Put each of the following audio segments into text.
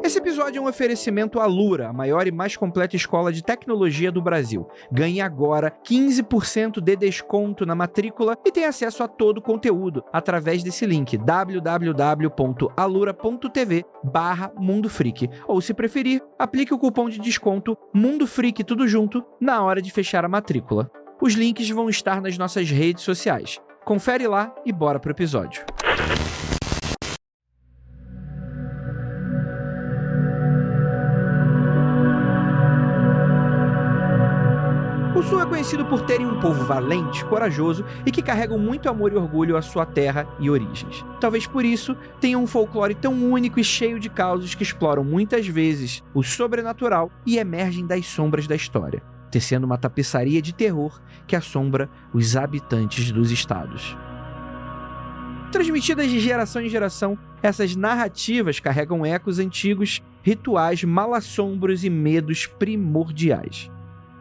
Esse episódio é um oferecimento à Alura, a maior e mais completa escola de tecnologia do Brasil. Ganhe agora 15% de desconto na matrícula e tenha acesso a todo o conteúdo através desse link www.alura.tv/mundofreak. Ou, se preferir, aplique o cupom de desconto MundoFreak tudo junto na hora de fechar a matrícula. Os links vão estar nas nossas redes sociais. Confere lá e bora pro episódio. O Sul é conhecido por terem um povo valente, corajoso e que carregam muito amor e orgulho à sua terra e origens. Talvez por isso tenham um folclore tão único e cheio de causos que exploram muitas vezes o sobrenatural e emergem das sombras da história, tecendo uma tapeçaria de terror que assombra os habitantes dos estados. Transmitidas de geração em geração, essas narrativas carregam ecos antigos, rituais, malassombros e medos primordiais.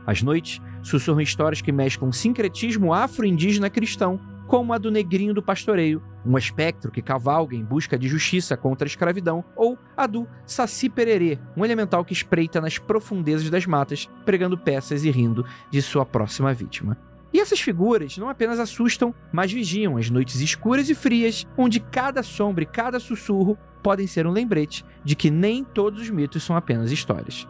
Às noites, sussurram histórias que mesclam sincretismo afro-indígena cristão, como a do Negrinho do Pastoreio, um espectro que cavalga em busca de justiça contra a escravidão, ou a do Saci Pererê, um elemental que espreita nas profundezas das matas, pregando peças e rindo de sua próxima vítima. E essas figuras não apenas assustam, mas vigiam as noites escuras e frias, onde cada sombra e cada sussurro podem ser um lembrete de que nem todos os mitos são apenas histórias.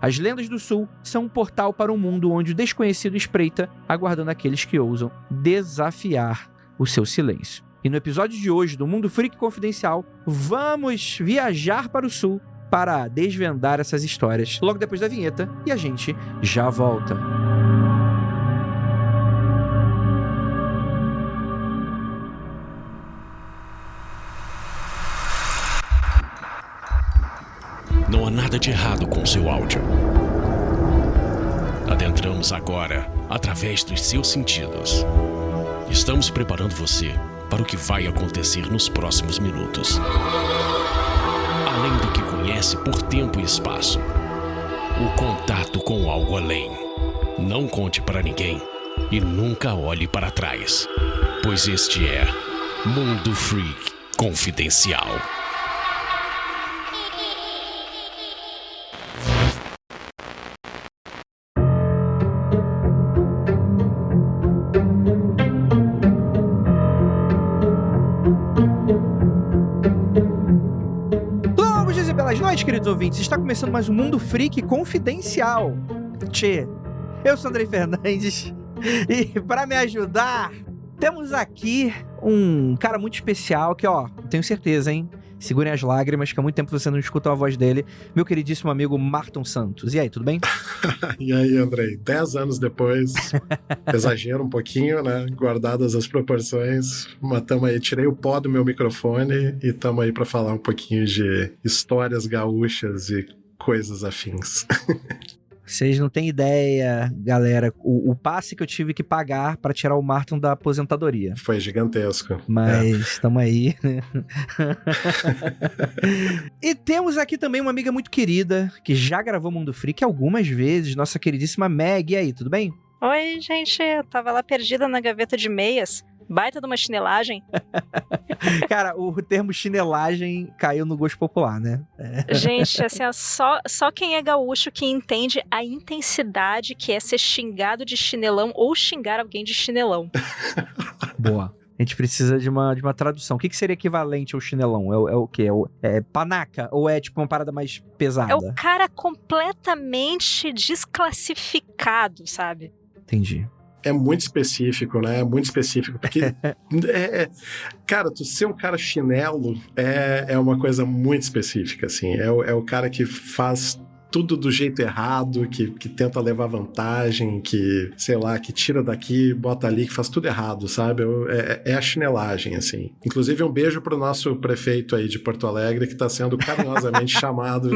As lendas do Sul são um portal para um mundo onde o desconhecido espreita, aguardando aqueles que ousam desafiar o seu silêncio. E no episódio de hoje do Mundo Freak Confidencial, vamos viajar para o Sul para desvendar essas histórias logo depois da vinheta e a gente já volta. Não há nada de errado com seu áudio. Adentramos agora através dos seus sentidos. Estamos preparando você para o que vai acontecer nos próximos minutos. Além do que conhece por tempo e espaço, o contato com algo além. Não conte para ninguém e nunca olhe para trás, pois este é Mundo Freak Confidencial. Queridos ouvintes, está começando mais um Mundo Freak Confidencial. Tchê, eu sou Andrei Fernandes e para me ajudar, temos aqui um cara muito especial que, tenho certeza, hein? Segurem as lágrimas, que há muito tempo você não escuta a voz dele. Meu queridíssimo amigo Marton Santos. E aí, tudo bem? E aí, Andrei? 10 anos depois, exagero um pouquinho, né? Guardadas as proporções, mas tamo aí, tirei o pó do meu microfone e tamo aí pra falar um pouquinho de histórias gaúchas e coisas afins. Vocês não têm ideia, galera, o passe que eu tive que pagar pra tirar o Marton da aposentadoria. Foi gigantesco. Mas estamos aí, né? E temos aqui também uma amiga muito querida, que já gravou Mundo Freak algumas vezes, nossa queridíssima Meg. E aí, tudo bem? Oi, gente, eu tava lá perdida na gaveta de meias. Baita de uma chinelagem. Cara, o termo chinelagem caiu no gosto popular, né? Gente, assim, só quem é gaúcho que entende a intensidade que é ser xingado de chinelão ou xingar alguém de chinelão. Boa. A gente precisa de uma tradução. O que seria equivalente ao chinelão? É o quê? É panaca? Ou é tipo uma parada mais pesada? É o cara completamente desclassificado, sabe? Entendi. É muito específico, né? É muito específico, porque cara, tu ser um cara chinelo é uma coisa muito específica, assim. É o cara que faz tudo do jeito errado, que tenta levar vantagem, que, sei lá, que tira daqui, bota ali, que faz tudo errado, sabe? É a chinelagem, assim. Inclusive, um beijo pro nosso prefeito aí de Porto Alegre, que tá sendo carinhosamente chamado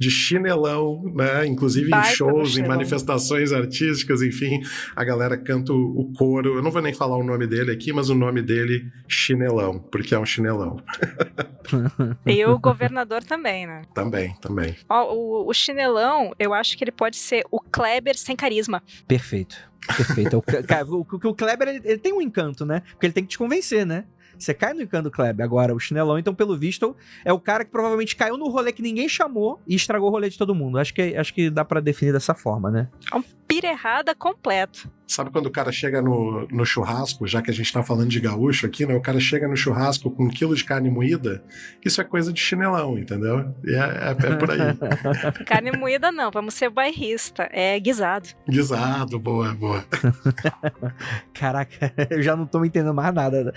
de chinelão, né? Inclusive em shows, em manifestações artísticas, enfim, a galera canta o coro. Eu não vou nem falar o nome dele aqui, mas o nome dele, chinelão, porque é um chinelão. E o governador também, né? Também. O chinelão, eu acho que ele pode ser o Kleber sem carisma. Perfeito. O Kleber, ele tem um encanto, né? Porque ele tem que te convencer, né? Você cai no encanto do Kleber. Agora, o Chinelão, então, pelo visto, é o cara que provavelmente caiu no rolê que ninguém chamou e estragou o rolê de todo mundo. Acho que dá pra definir dessa forma, né? É um pira errada completo. Sabe quando o cara chega no churrasco, já que a gente tá falando de gaúcho aqui, né? O cara chega no churrasco com 1 quilo de carne moída, isso é coisa de chinelão, entendeu? É por aí. Carne moída não, vamos ser bairrista, é guisado. Guisado, boa. Caraca, eu já não tô me entendendo mais nada.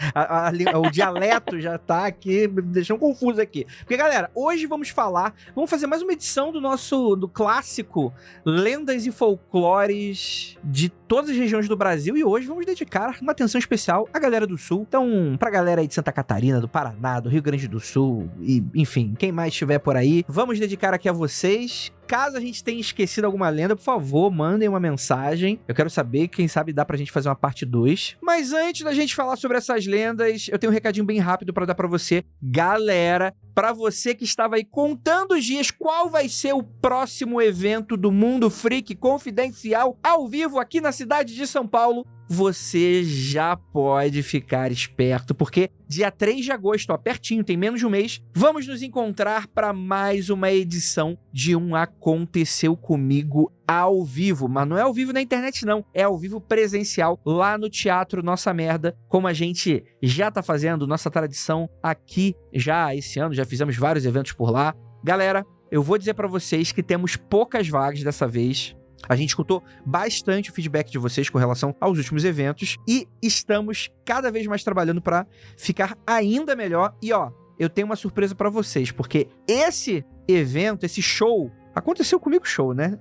O dialeto já tá aqui, me deixando confuso aqui. Porque, galera, hoje vamos fazer mais uma edição do clássico Lendas e Folclores de todas as regiões do Brasil, e hoje vamos dedicar uma atenção especial à galera do Sul. Então, pra galera aí de Santa Catarina, do Paraná, do Rio Grande do Sul, e enfim, quem mais estiver por aí, vamos dedicar aqui a vocês. Caso a gente tenha esquecido alguma lenda, por favor, mandem uma mensagem. Eu quero saber, quem sabe dá pra gente fazer uma parte 2. Mas antes da gente falar sobre essas lendas, eu tenho um recadinho bem rápido pra dar pra você. Galera, pra você que estava aí contando os dias, qual vai ser o próximo evento do Mundo Freak Confidencial ao vivo aqui na cidade de São Paulo, você já pode ficar esperto, porque dia 3 de agosto, ó, pertinho, tem menos de um mês, vamos nos encontrar para mais uma edição de um Aconteceu Comigo ao vivo. Mas não é ao vivo na internet, não. É ao vivo presencial, lá no Teatro Nossa Merda, como a gente já tá fazendo, nossa tradição aqui já esse ano, já fizemos vários eventos por lá. Galera, eu vou dizer para vocês que temos poucas vagas dessa vez. A gente escutou bastante o feedback de vocês com relação aos últimos eventos e estamos cada vez mais trabalhando para ficar ainda melhor. E ó, eu tenho uma surpresa para vocês, porque esse evento, esse show, Aconteceu Comigo show, né?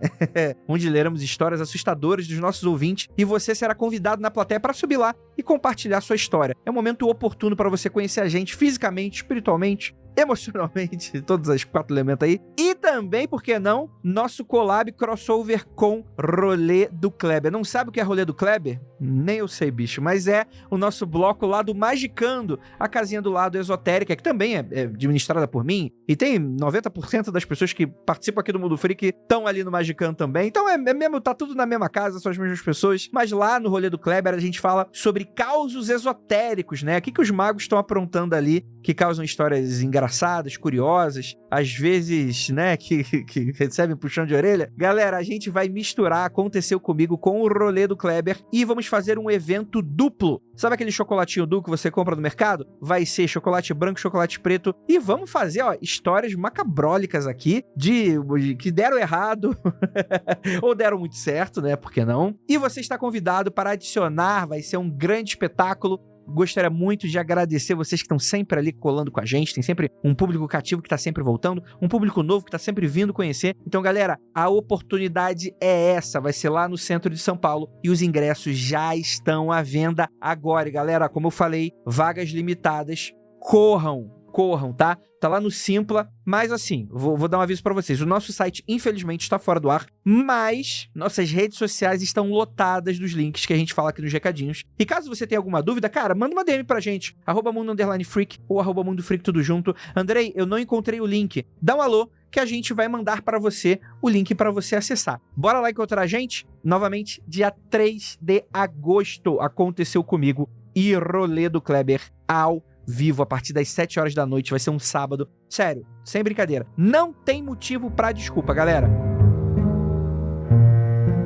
Onde leremos histórias assustadoras dos nossos ouvintes e você será convidado na plateia para subir lá e compartilhar sua história. É um momento oportuno para você conhecer a gente fisicamente, espiritualmente, emocionalmente, todos os 4 elementos aí. E também, por que não, nosso collab crossover com Rolê do Kleber. Não sabe o que é Rolê do Kleber? Nem eu sei, bicho, mas é o nosso bloco lá do Magicando, a casinha do lado esotérica, que também é administrada por mim, e tem 90% das pessoas que participam aqui do Mundo Freak estão ali no Magicando também. Então é mesmo, tá tudo na mesma casa, são as mesmas pessoas, mas lá no Rolê do Kleber a gente fala sobre causos esotéricos, né? O que os magos estão aprontando ali, que causam histórias engraçadas, curiosas, às vezes, né, que recebem puxão de orelha. Galera, a gente vai misturar Aconteceu Comigo com o Rolê do Kleber e vamos fazer um evento duplo. Sabe aquele chocolatinho duplo que você compra no mercado? Vai ser chocolate branco, chocolate preto. E vamos fazer, ó, histórias macabrólicas aqui de que deram errado ou deram muito certo, né? Por que não? E você está convidado para adicionar, vai ser um grande espetáculo. Gostaria muito de agradecer vocês que estão sempre ali colando com a gente. Tem sempre um público cativo que tá sempre voltando, um público novo que tá sempre vindo conhecer. Então, galera, a oportunidade é essa. Vai ser lá no centro de São Paulo e os ingressos já estão à venda agora. E, galera, como eu falei, vagas limitadas. Corram, tá? Tá lá no Simpla, mas assim, vou dar um aviso pra vocês. O nosso site, infelizmente, está fora do ar, mas nossas redes sociais estão lotadas dos links que a gente fala aqui nos recadinhos. E caso você tenha alguma dúvida, cara, manda uma DM pra gente, @mundo_freak ou @mundofreak, tudo junto. Andrei, eu não encontrei o link. Dá um alô que a gente vai mandar pra você o link pra você acessar. Bora lá encontrar a gente? Novamente, dia 3 de agosto, Aconteceu Comigo e Rolê do Kleber ao vivo, a partir das 7 horas da noite, vai ser um sábado. Sério, sem brincadeira. Não tem motivo pra desculpa, galera.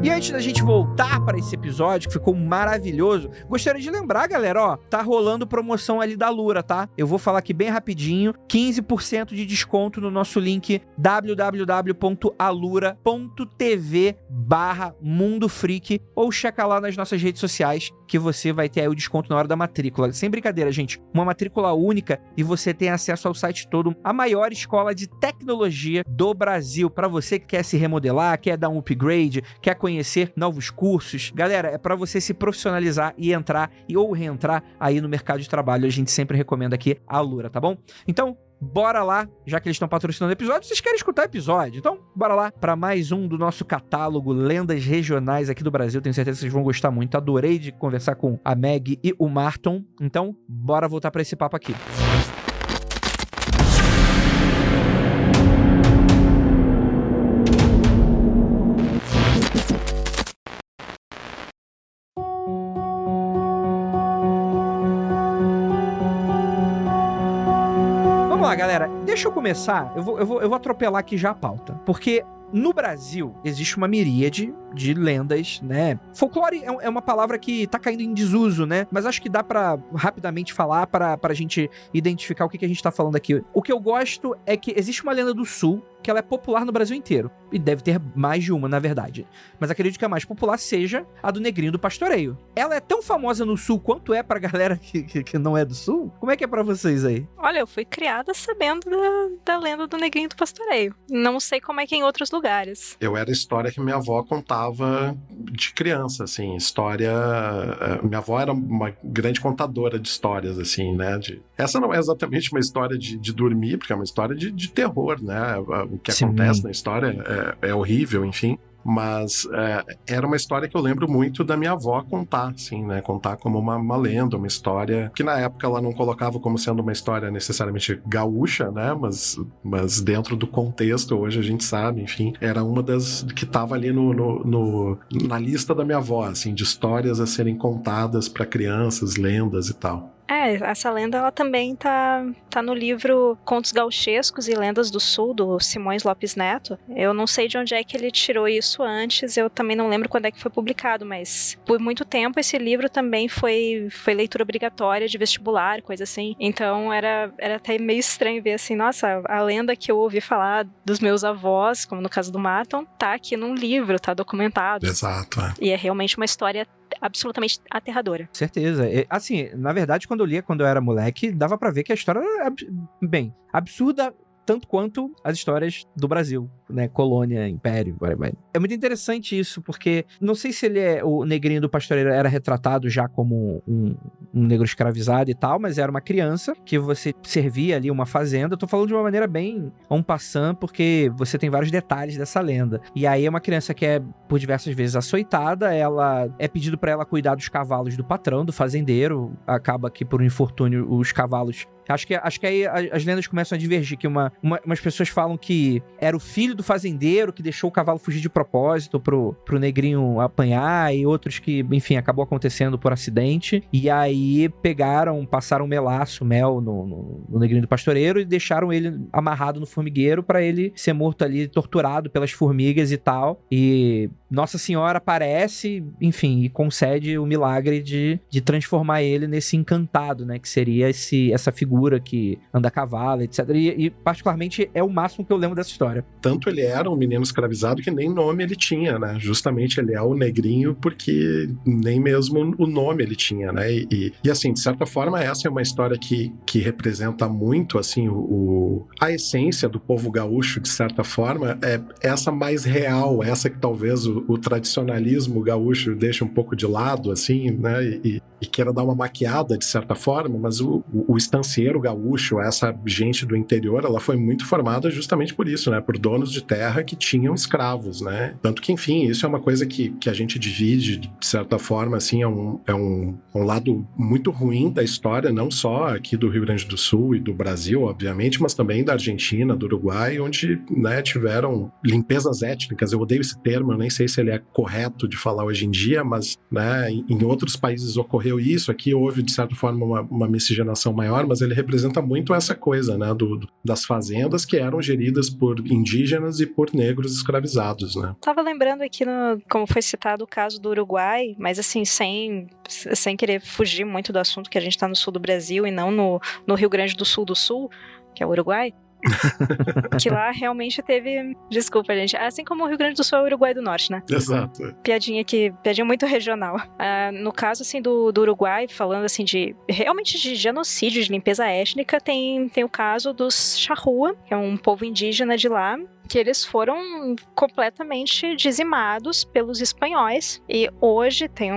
E antes da gente voltar para esse episódio, que ficou maravilhoso, gostaria de lembrar, galera, ó, tá rolando promoção ali da Alura, tá? Eu vou falar aqui bem rapidinho, 15% de desconto no nosso link www.alura.tv/mundofreak ou checa lá nas nossas redes sociais que você vai ter aí o desconto na hora da matrícula. Sem brincadeira, gente, uma matrícula única e você tem acesso ao site todo, a maior escola de tecnologia do Brasil, para você que quer se remodelar, quer dar um upgrade, quer conhecer novos cursos. Galera, é para você se profissionalizar e entrar ou reentrar aí no mercado de trabalho. A gente sempre recomenda aqui a Alura, tá bom? Então, bora lá, já que eles estão patrocinando o episódio, vocês querem escutar o episódio, então bora lá para mais um do nosso catálogo Lendas Regionais aqui do Brasil. Tenho certeza que vocês vão gostar muito. Adorei de conversar com a Meg e o Marton, então bora voltar para esse papo aqui. Vamos lá, galera. Deixa eu começar. Eu vou atropelar aqui já a pauta. Porque no Brasil existe uma miríade de lendas, né? Folclore é uma palavra que tá caindo em desuso, né? Mas acho que dá pra rapidamente falar pra gente identificar o que a gente tá falando aqui. O que eu gosto é que existe uma lenda do Sul que ela é popular no Brasil inteiro. E deve ter mais de uma, na verdade. Mas acredito que a mais popular seja a do Negrinho do Pastoreio. Ela é tão famosa no Sul quanto é pra galera que não é do Sul? Como é que é pra vocês aí? Olha, eu fui criada sabendo da lenda do Negrinho do Pastoreio. Não sei como é que é em outros lugares. Eu era a história que minha avó contava de criança, assim, história... Minha avó era uma grande contadora de histórias, assim, né? Essa não é exatamente uma história de dormir, porque é uma história de terror, né? O que acontece na história é horrível, enfim. Mas era uma história que eu lembro muito da minha avó contar, assim, né? Contar como uma lenda, uma história que na época ela não colocava como sendo uma história necessariamente gaúcha, né? Mas dentro do contexto, hoje a gente sabe, enfim, era uma das que estava ali na lista da minha avó, assim, de histórias a serem contadas para crianças, lendas e tal. Essa lenda ela também tá no livro Contos Gauchescos e Lendas do Sul, do Simões Lopes Neto. Eu não sei de onde é que ele tirou isso antes, eu também não lembro quando é que foi publicado, mas por muito tempo esse livro também foi leitura obrigatória de vestibular, coisa assim. Então era até meio estranho ver assim, nossa, a lenda que eu ouvi falar dos meus avós, como no caso do Marton, tá aqui num livro, tá documentado. Exato. E é realmente uma história absolutamente aterradora. Certeza. Assim, na verdade, quando eu lia quando eu era moleque, dava pra ver que a história era, bem, absurda tanto quanto as histórias do Brasil, né? Colônia, Império, whatever. É muito interessante isso, porque não sei se o Negrinho do Pastoreiro era retratado já como um negro escravizado e tal, mas era uma criança que você servia ali uma fazenda. Eu tô falando de uma maneira bem en passant, porque você tem vários detalhes dessa lenda. E aí é uma criança que é, por diversas vezes, açoitada, ela é pedido pra ela cuidar dos cavalos do patrão, do fazendeiro. Acaba que, por um infortúnio, os cavalos... Acho que aí as lendas começam a divergir, que umas pessoas falam que era o filho do fazendeiro que deixou o cavalo fugir de propósito pro Negrinho apanhar, e outros que, enfim, acabou acontecendo por acidente, e aí passaram mel no Negrinho do Pastoreiro e deixaram ele amarrado no formigueiro pra ele ser morto ali, torturado pelas formigas e tal, e Nossa Senhora aparece, enfim, e concede o milagre de transformar ele nesse encantado, né, que seria essa figura que anda a cavalo, etc. E particularmente é o máximo que eu lembro dessa história. Tanto ele era um menino escravizado que nem nome ele tinha, né? Justamente ele é o Negrinho porque nem mesmo o nome ele tinha, né? E assim, de certa forma, essa é uma história que representa muito, assim, a essência do povo gaúcho, de certa forma, é essa mais real, essa que talvez o tradicionalismo gaúcho deixa um pouco de lado, assim, né? E queira dar uma maquiada, de certa forma, mas o estancieiro gaúcho, essa gente do interior, ela foi muito formada justamente por isso, né? Por donos de terra que tinham escravos, né? Tanto que, enfim, isso é uma coisa que a gente divide, de certa forma, assim, é um lado muito ruim da história, não só aqui do Rio Grande do Sul e do Brasil, obviamente, mas também da Argentina, do Uruguai, onde, né, tiveram limpezas étnicas. Eu odeio esse termo, eu nem sei se ele é correto de falar hoje em dia, mas, né, em outros países ocorreu isso, aqui houve, de certa forma, uma miscigenação maior, mas ele representa muito essa coisa, né, das fazendas que eram geridas por indígenas e por negros escravizados, né. Tava lembrando aqui, como foi citado o caso do Uruguai, mas assim, sem querer fugir muito do assunto, que a gente tá no sul do Brasil e não no Rio Grande do Sul, que é o Uruguai. Que lá realmente teve... Desculpa, gente. Assim como o Rio Grande do Sul é o Uruguai do Norte, né? Exato. Piadinha muito regional. No caso, assim, do Uruguai, falando, assim, realmente de genocídio, de limpeza étnica, tem o caso dos Charrua, que é um povo indígena de lá, que eles foram completamente dizimados pelos espanhóis. E hoje tem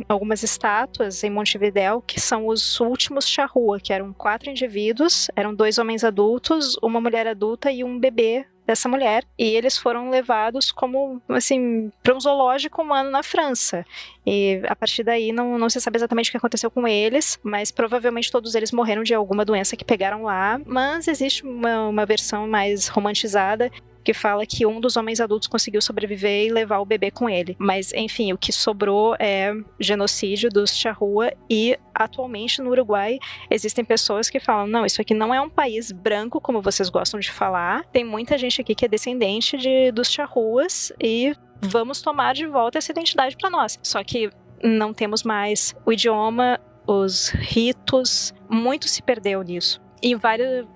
algumas estátuas em Montevidéu que são os últimos Charrua, que eram 4 indivíduos, eram 2 homens adultos, uma mulher adulta e um bebê dessa mulher, e eles foram levados como, assim, para um zoológico humano na França. E a partir daí não se sabe exatamente o que aconteceu com eles, mas provavelmente todos eles morreram de alguma doença que pegaram lá. Mas existe uma versão mais romantizada que fala que um dos homens adultos conseguiu sobreviver e levar o bebê com ele. Mas, enfim, o que sobrou é genocídio dos Charrúa, e atualmente no Uruguai existem pessoas que falam, não, isso aqui não é um país branco, como vocês gostam de falar, tem muita gente aqui que é descendente dos Charrúas e vamos tomar de volta essa identidade para nós. Só que não temos mais o idioma, os ritos, muito se perdeu nisso. E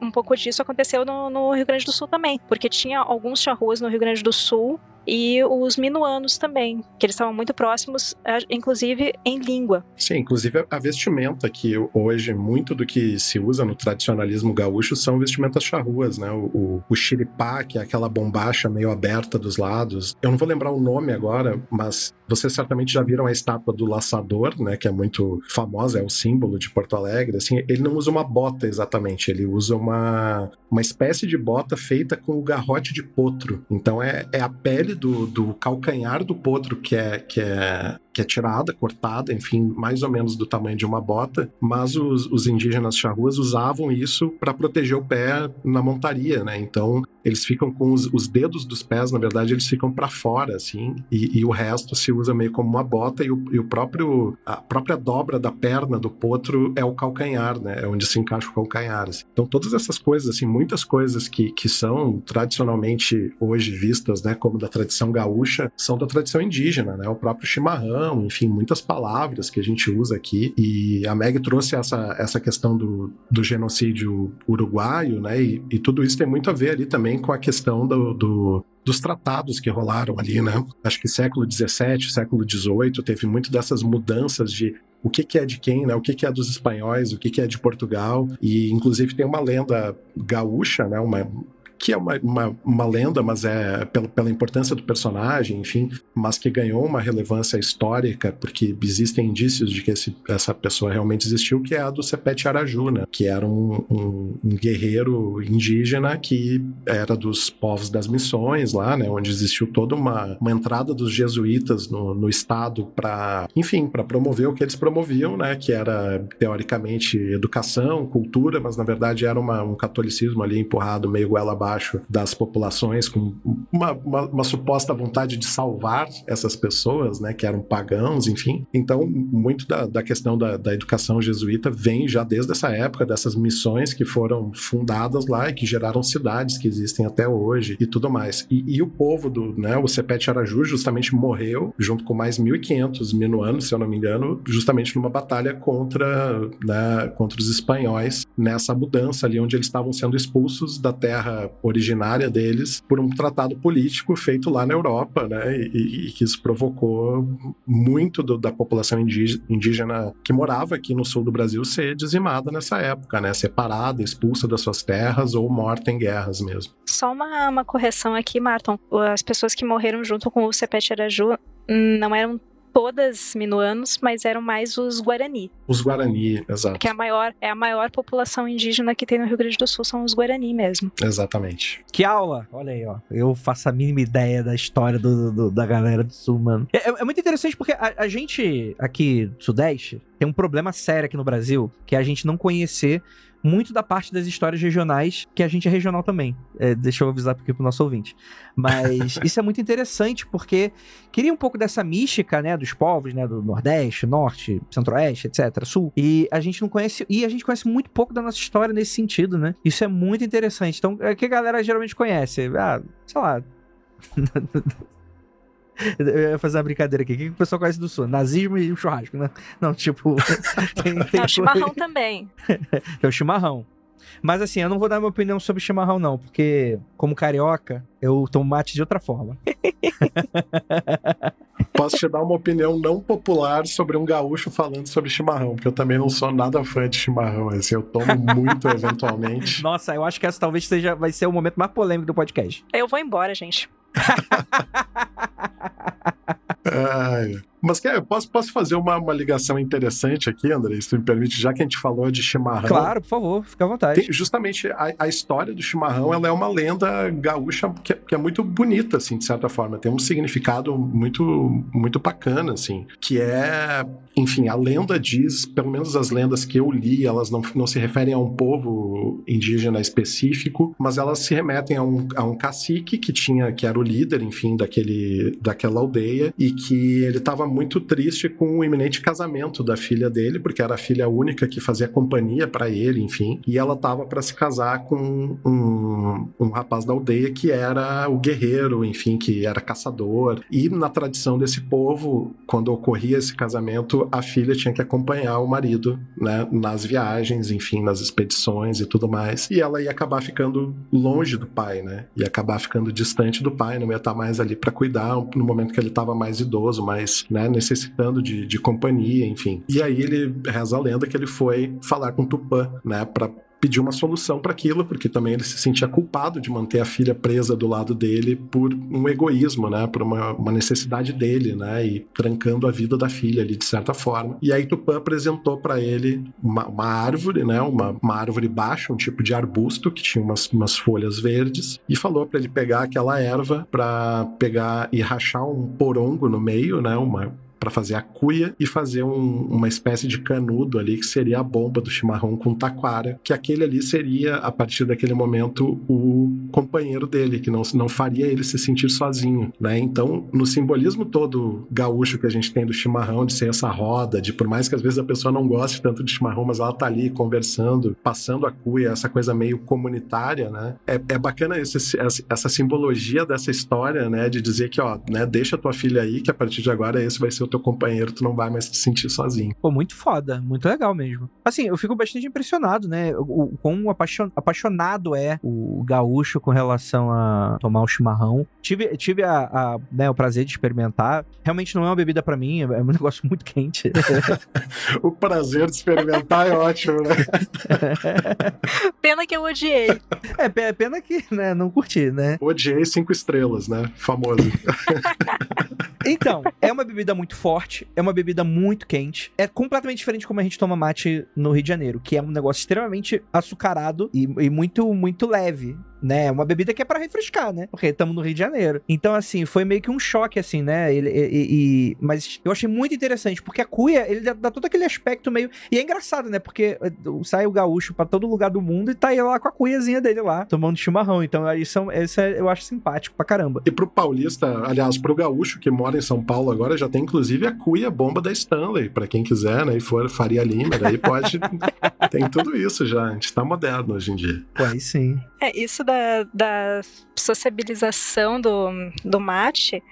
um pouco disso aconteceu no Rio Grande do Sul também, porque tinha alguns charrúas no Rio Grande do Sul e os minuanos também, que eles estavam muito próximos, inclusive em língua. Sim, inclusive a vestimenta que hoje, muito do que se usa no tradicionalismo gaúcho são vestimentas charruas, né? O xiripá, que é aquela bombacha meio aberta dos lados. Eu não vou lembrar o nome agora, mas vocês certamente já viram a estátua do laçador, né? Que é muito famosa, é o símbolo de Porto Alegre. Assim, ele não usa uma bota exatamente, ele usa uma espécie de bota feita com o garrote de potro. Então é a pele do calcanhar do potro que é tirada, cortada, enfim, mais ou menos do tamanho de uma bota, mas os indígenas charruas usavam isso para proteger o pé na montaria, né? Então eles ficam com os dedos dos pés, na verdade, eles ficam para fora, assim, e o resto se usa meio como uma bota, e a própria dobra da perna do potro é o calcanhar, né? É onde se encaixa o calcanhar, assim. Então todas essas coisas, assim, muitas coisas que são tradicionalmente hoje vistas, né, como da tradição gaúcha, são da tradição indígena, né? O próprio chimarrão, enfim, muitas palavras que a gente usa aqui, e a Meg trouxe essa questão do genocídio uruguaio, né, e tudo isso tem muito a ver ali também com a questão dos tratados que rolaram ali, né? Acho que século XVII, século XVIII, teve muito dessas mudanças de o que é de quem, né? O que é dos espanhóis, o que é de Portugal, e inclusive tem uma lenda gaúcha, né? Que é uma lenda, mas é pela importância do personagem, enfim, mas que ganhou uma relevância histórica, porque existem indícios de que essa pessoa realmente existiu, que é a do Sepete Araju, né? Que era um guerreiro indígena que era dos povos das missões lá, né? Onde existiu toda uma entrada dos jesuítas no estado para promover o que eles promoviam, né? Que era, teoricamente, educação, cultura, mas na verdade era um catolicismo ali empurrado meio goela abaixo das populações, com uma suposta vontade de salvar essas pessoas, né, que eram pagãos, enfim. Então, muito da questão da educação jesuíta vem já desde essa época, dessas missões que foram fundadas lá e que geraram cidades que existem até hoje e tudo mais. E o povo o Sepete Araju justamente morreu, junto com mais 1.500 minuanos, se eu não me engano, justamente numa batalha contra os espanhóis, nessa mudança ali onde eles estavam sendo expulsos da terra originária deles por um tratado político feito lá na Europa, né? E que isso provocou muito da população indígena que morava aqui no sul do Brasil ser dizimada nessa época, né? Separada, expulsa das suas terras ou morta em guerras mesmo. Só uma correção aqui, Marton. As pessoas que morreram junto com o Sepete Araju não eram todas minuanos, mas eram mais os Guarani. Os Guarani, exato. Que é a maior população indígena que tem no Rio Grande do Sul, são os Guarani mesmo. Exatamente. Que aula! Olha aí, ó. Eu faço a mínima ideia da história da galera do Sul, mano. É muito interessante porque a gente aqui do Sudeste tem um problema sério aqui no Brasil, que é a gente não conhecer muito da parte das histórias regionais, que a gente é regional também. Deixa eu avisar aqui pro nosso ouvinte. Mas isso é muito interessante, porque queria um pouco dessa mística, né, dos povos, né, do Nordeste, Norte, Centro-Oeste, etc., Sul. E a gente não conhece, e a gente conhece muito pouco da nossa história nesse sentido, né? Isso é muito interessante. Então, o que a galera geralmente conhece? Sei lá... Eu ia fazer uma brincadeira aqui. O que o pessoal conhece do Sul? Nazismo e o churrasco, né? Não, tipo... tem o chimarrão também. Tem o chimarrão. Mas assim, eu não vou dar minha opinião sobre chimarrão, não. Porque, como carioca, eu tomo mate de outra forma. Posso te dar uma opinião não popular sobre um gaúcho falando sobre chimarrão, porque eu também não sou nada fã de chimarrão, assim, eu tomo muito eventualmente. Nossa, eu acho que essa talvez vai ser o momento mais polêmico do podcast. Eu vou embora, gente. Mas eu posso fazer uma ligação interessante aqui, André, se tu me permite, já que a gente falou de chimarrão. Claro, por favor, fica à vontade. Justamente a história do chimarrão, ela é uma lenda gaúcha que é muito bonita, assim, de certa forma. Tem um significado muito, muito bacana, assim, que é, enfim, a lenda diz, pelo menos as lendas que eu li, elas não se referem a um povo indígena específico, mas elas se remetem a um cacique que era o líder, enfim, daquela aldeia, e que ele estava muito triste com o iminente casamento da filha dele, porque era a filha única que fazia companhia para ele, enfim, e ela estava para se casar com um rapaz da aldeia que era o guerreiro, enfim, que era caçador, e na tradição desse povo, quando ocorria esse casamento, a filha tinha que acompanhar o marido, né, nas viagens, enfim, nas expedições e tudo mais, e ela ia acabar ficando longe do pai, né, ia acabar ficando distante do pai, não ia estar mais ali para cuidar no momento que ele estava mais idoso, mais, né, necessitando de companhia, enfim. E aí ele reza a lenda que ele foi falar com Tupã, né, para pedir uma solução para aquilo, porque também ele se sentia culpado de manter a filha presa do lado dele por um egoísmo, né, por uma necessidade dele, né, e trancando a vida da filha ali de certa forma. E aí Tupã apresentou para ele uma árvore, né, uma árvore baixa, um tipo de arbusto que tinha umas folhas verdes, e falou para ele pegar aquela erva para pegar e rachar um porongo no meio, né, para fazer a cuia e fazer uma espécie de canudo ali, que seria a bomba do chimarrão com taquara, que aquele ali seria, a partir daquele momento, o companheiro dele, que não faria ele se sentir sozinho, né? Então, no simbolismo todo gaúcho que a gente tem do chimarrão, de ser essa roda, de por mais que às vezes a pessoa não goste tanto de chimarrão, mas ela tá ali conversando, passando a cuia, essa coisa meio comunitária, né? É bacana essa simbologia dessa história, né? De dizer que, ó, né, deixa tua filha aí, que a partir de agora esse vai ser o teu companheiro, tu não vai mais te sentir sozinho. Pô, muito foda, muito legal mesmo. Assim, eu fico bastante impressionado, né, o quão apaixonado é o gaúcho com relação a tomar o chimarrão. Tive né, o prazer de experimentar. Realmente não é uma bebida pra mim, é um negócio muito quente. O prazer de experimentar é ótimo, né? Pena que eu odiei. Pena que, né, não curti, né? Odiei 5 estrelas, né? Famoso. Então, é uma bebida muito forte, é uma bebida muito quente, é completamente diferente de como a gente toma mate no Rio de Janeiro, que é um negócio extremamente açucarado e muito, muito leve, né? É uma bebida que é pra refrescar, né? Porque estamos no Rio de Janeiro. Então, assim, foi meio que um choque, assim, né? Mas eu achei muito interessante, porque a cuia, ele dá todo aquele aspecto meio... E é engraçado, né? Porque sai o gaúcho pra todo lugar do mundo e tá aí lá com a cuiazinha dele lá, tomando chimarrão. Então, isso eu acho simpático pra caramba. E pro paulista, aliás, pro gaúcho que mora em São Paulo agora, já tem inclusive a cuia bomba da Stanley, pra quem quiser, né? E for Faria Lima, daí pode... Tem tudo isso já, a gente tá moderno hoje em dia. Pô, aí sim. Isso da sociabilização do mate,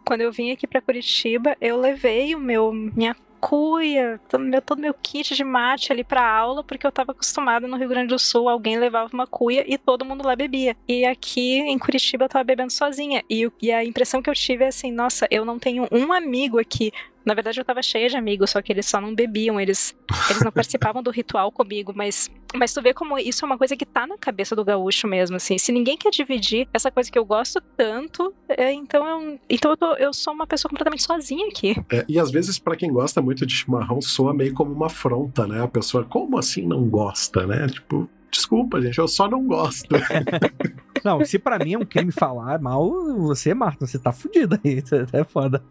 quando eu vim aqui pra Curitiba, eu levei minha cuia, todo meu kit de mate ali pra aula, porque eu tava acostumada no Rio Grande do Sul, alguém levava uma cuia e todo mundo lá bebia. E aqui em Curitiba eu tava bebendo sozinha. E a impressão que eu tive é assim, nossa, eu não tenho um amigo aqui. Na verdade, eu tava cheia de amigos, só que eles só não bebiam, eles não participavam do ritual comigo, mas tu vê como isso é uma coisa que tá na cabeça do gaúcho mesmo, assim. Se ninguém quer dividir essa coisa que eu gosto tanto, então eu sou uma pessoa completamente sozinha aqui. E às vezes, pra quem gosta muito de chimarrão, soa meio como uma afronta, né? A pessoa, como assim não gosta, né? Tipo... Desculpa, gente, eu só não gosto. Não, se pra mim é um crime falar mal, você, Martin, você tá fudido aí, você é foda.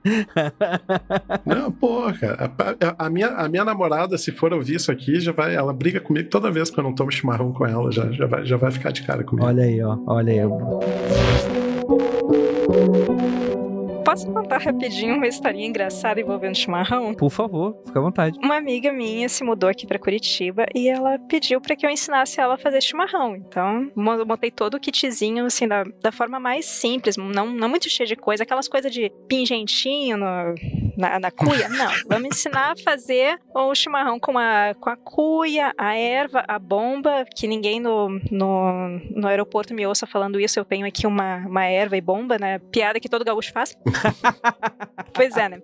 Não, pô, cara, a minha namorada, se for ouvir isso aqui, ela briga comigo toda vez que eu não tomo chimarrão com ela, já vai ficar de cara comigo. Olha aí, ó, olha aí. Posso contar rapidinho uma historinha engraçada envolvendo chimarrão? Por favor, fica à vontade. Uma amiga minha se mudou aqui pra Curitiba e ela pediu pra que eu ensinasse ela a fazer chimarrão. Então, eu montei todo o kitzinho, assim, da forma mais simples, não muito cheia de coisa, aquelas coisas de pingentinho na cuia. Não, vamos ensinar a fazer o chimarrão com a cuia, a erva, a bomba, que ninguém no aeroporto me ouça falando isso, eu tenho aqui uma erva e bomba, né? Piada que todo gaúcho faz. Pois é, né?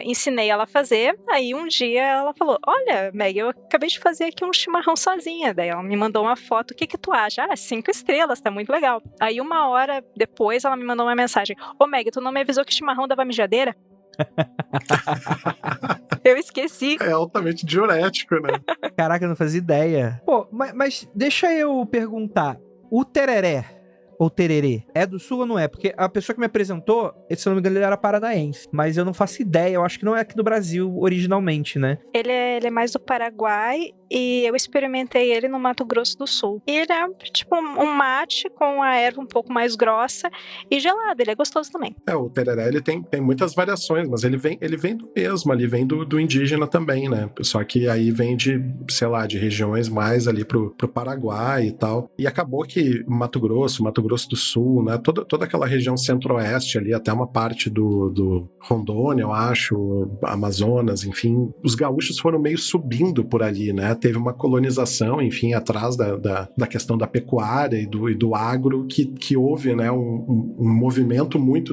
Ensinei ela a fazer, aí um dia ela falou, olha, Meg, eu acabei de fazer aqui um chimarrão sozinha. Daí ela me mandou uma foto, o que tu acha? 5 estrelas, tá muito legal. Aí 1 hora depois ela me mandou uma mensagem, ô Meg, tu não me avisou que chimarrão dava mijadeira? Eu esqueci. É altamente diurético, né? Caraca, eu não fazia ideia. Pô, mas deixa eu perguntar. O tereré, ou tererê, é do sul ou não é? Porque a pessoa que me apresentou, se eu não me engano, ele era paranaense. Mas eu não faço ideia, eu acho que não é aqui do Brasil originalmente, né? Ele é mais do Paraguai e eu experimentei ele no Mato Grosso do Sul. E ele é tipo um mate com a erva um pouco mais grossa e gelado, ele é gostoso também. O tereré, ele tem muitas variações, mas ele vem do mesmo ali, vem do indígena também, né? Só que aí vem de, sei lá, de regiões mais ali pro Paraguai e tal. E acabou que Mato Grosso do Sul, né? Toda aquela região centro-oeste ali, até uma parte do Rondônia, eu acho, Amazonas, enfim, os gaúchos foram meio subindo por ali, né? Teve uma colonização, enfim, atrás da questão da pecuária e do agro, que houve, né, um movimento muito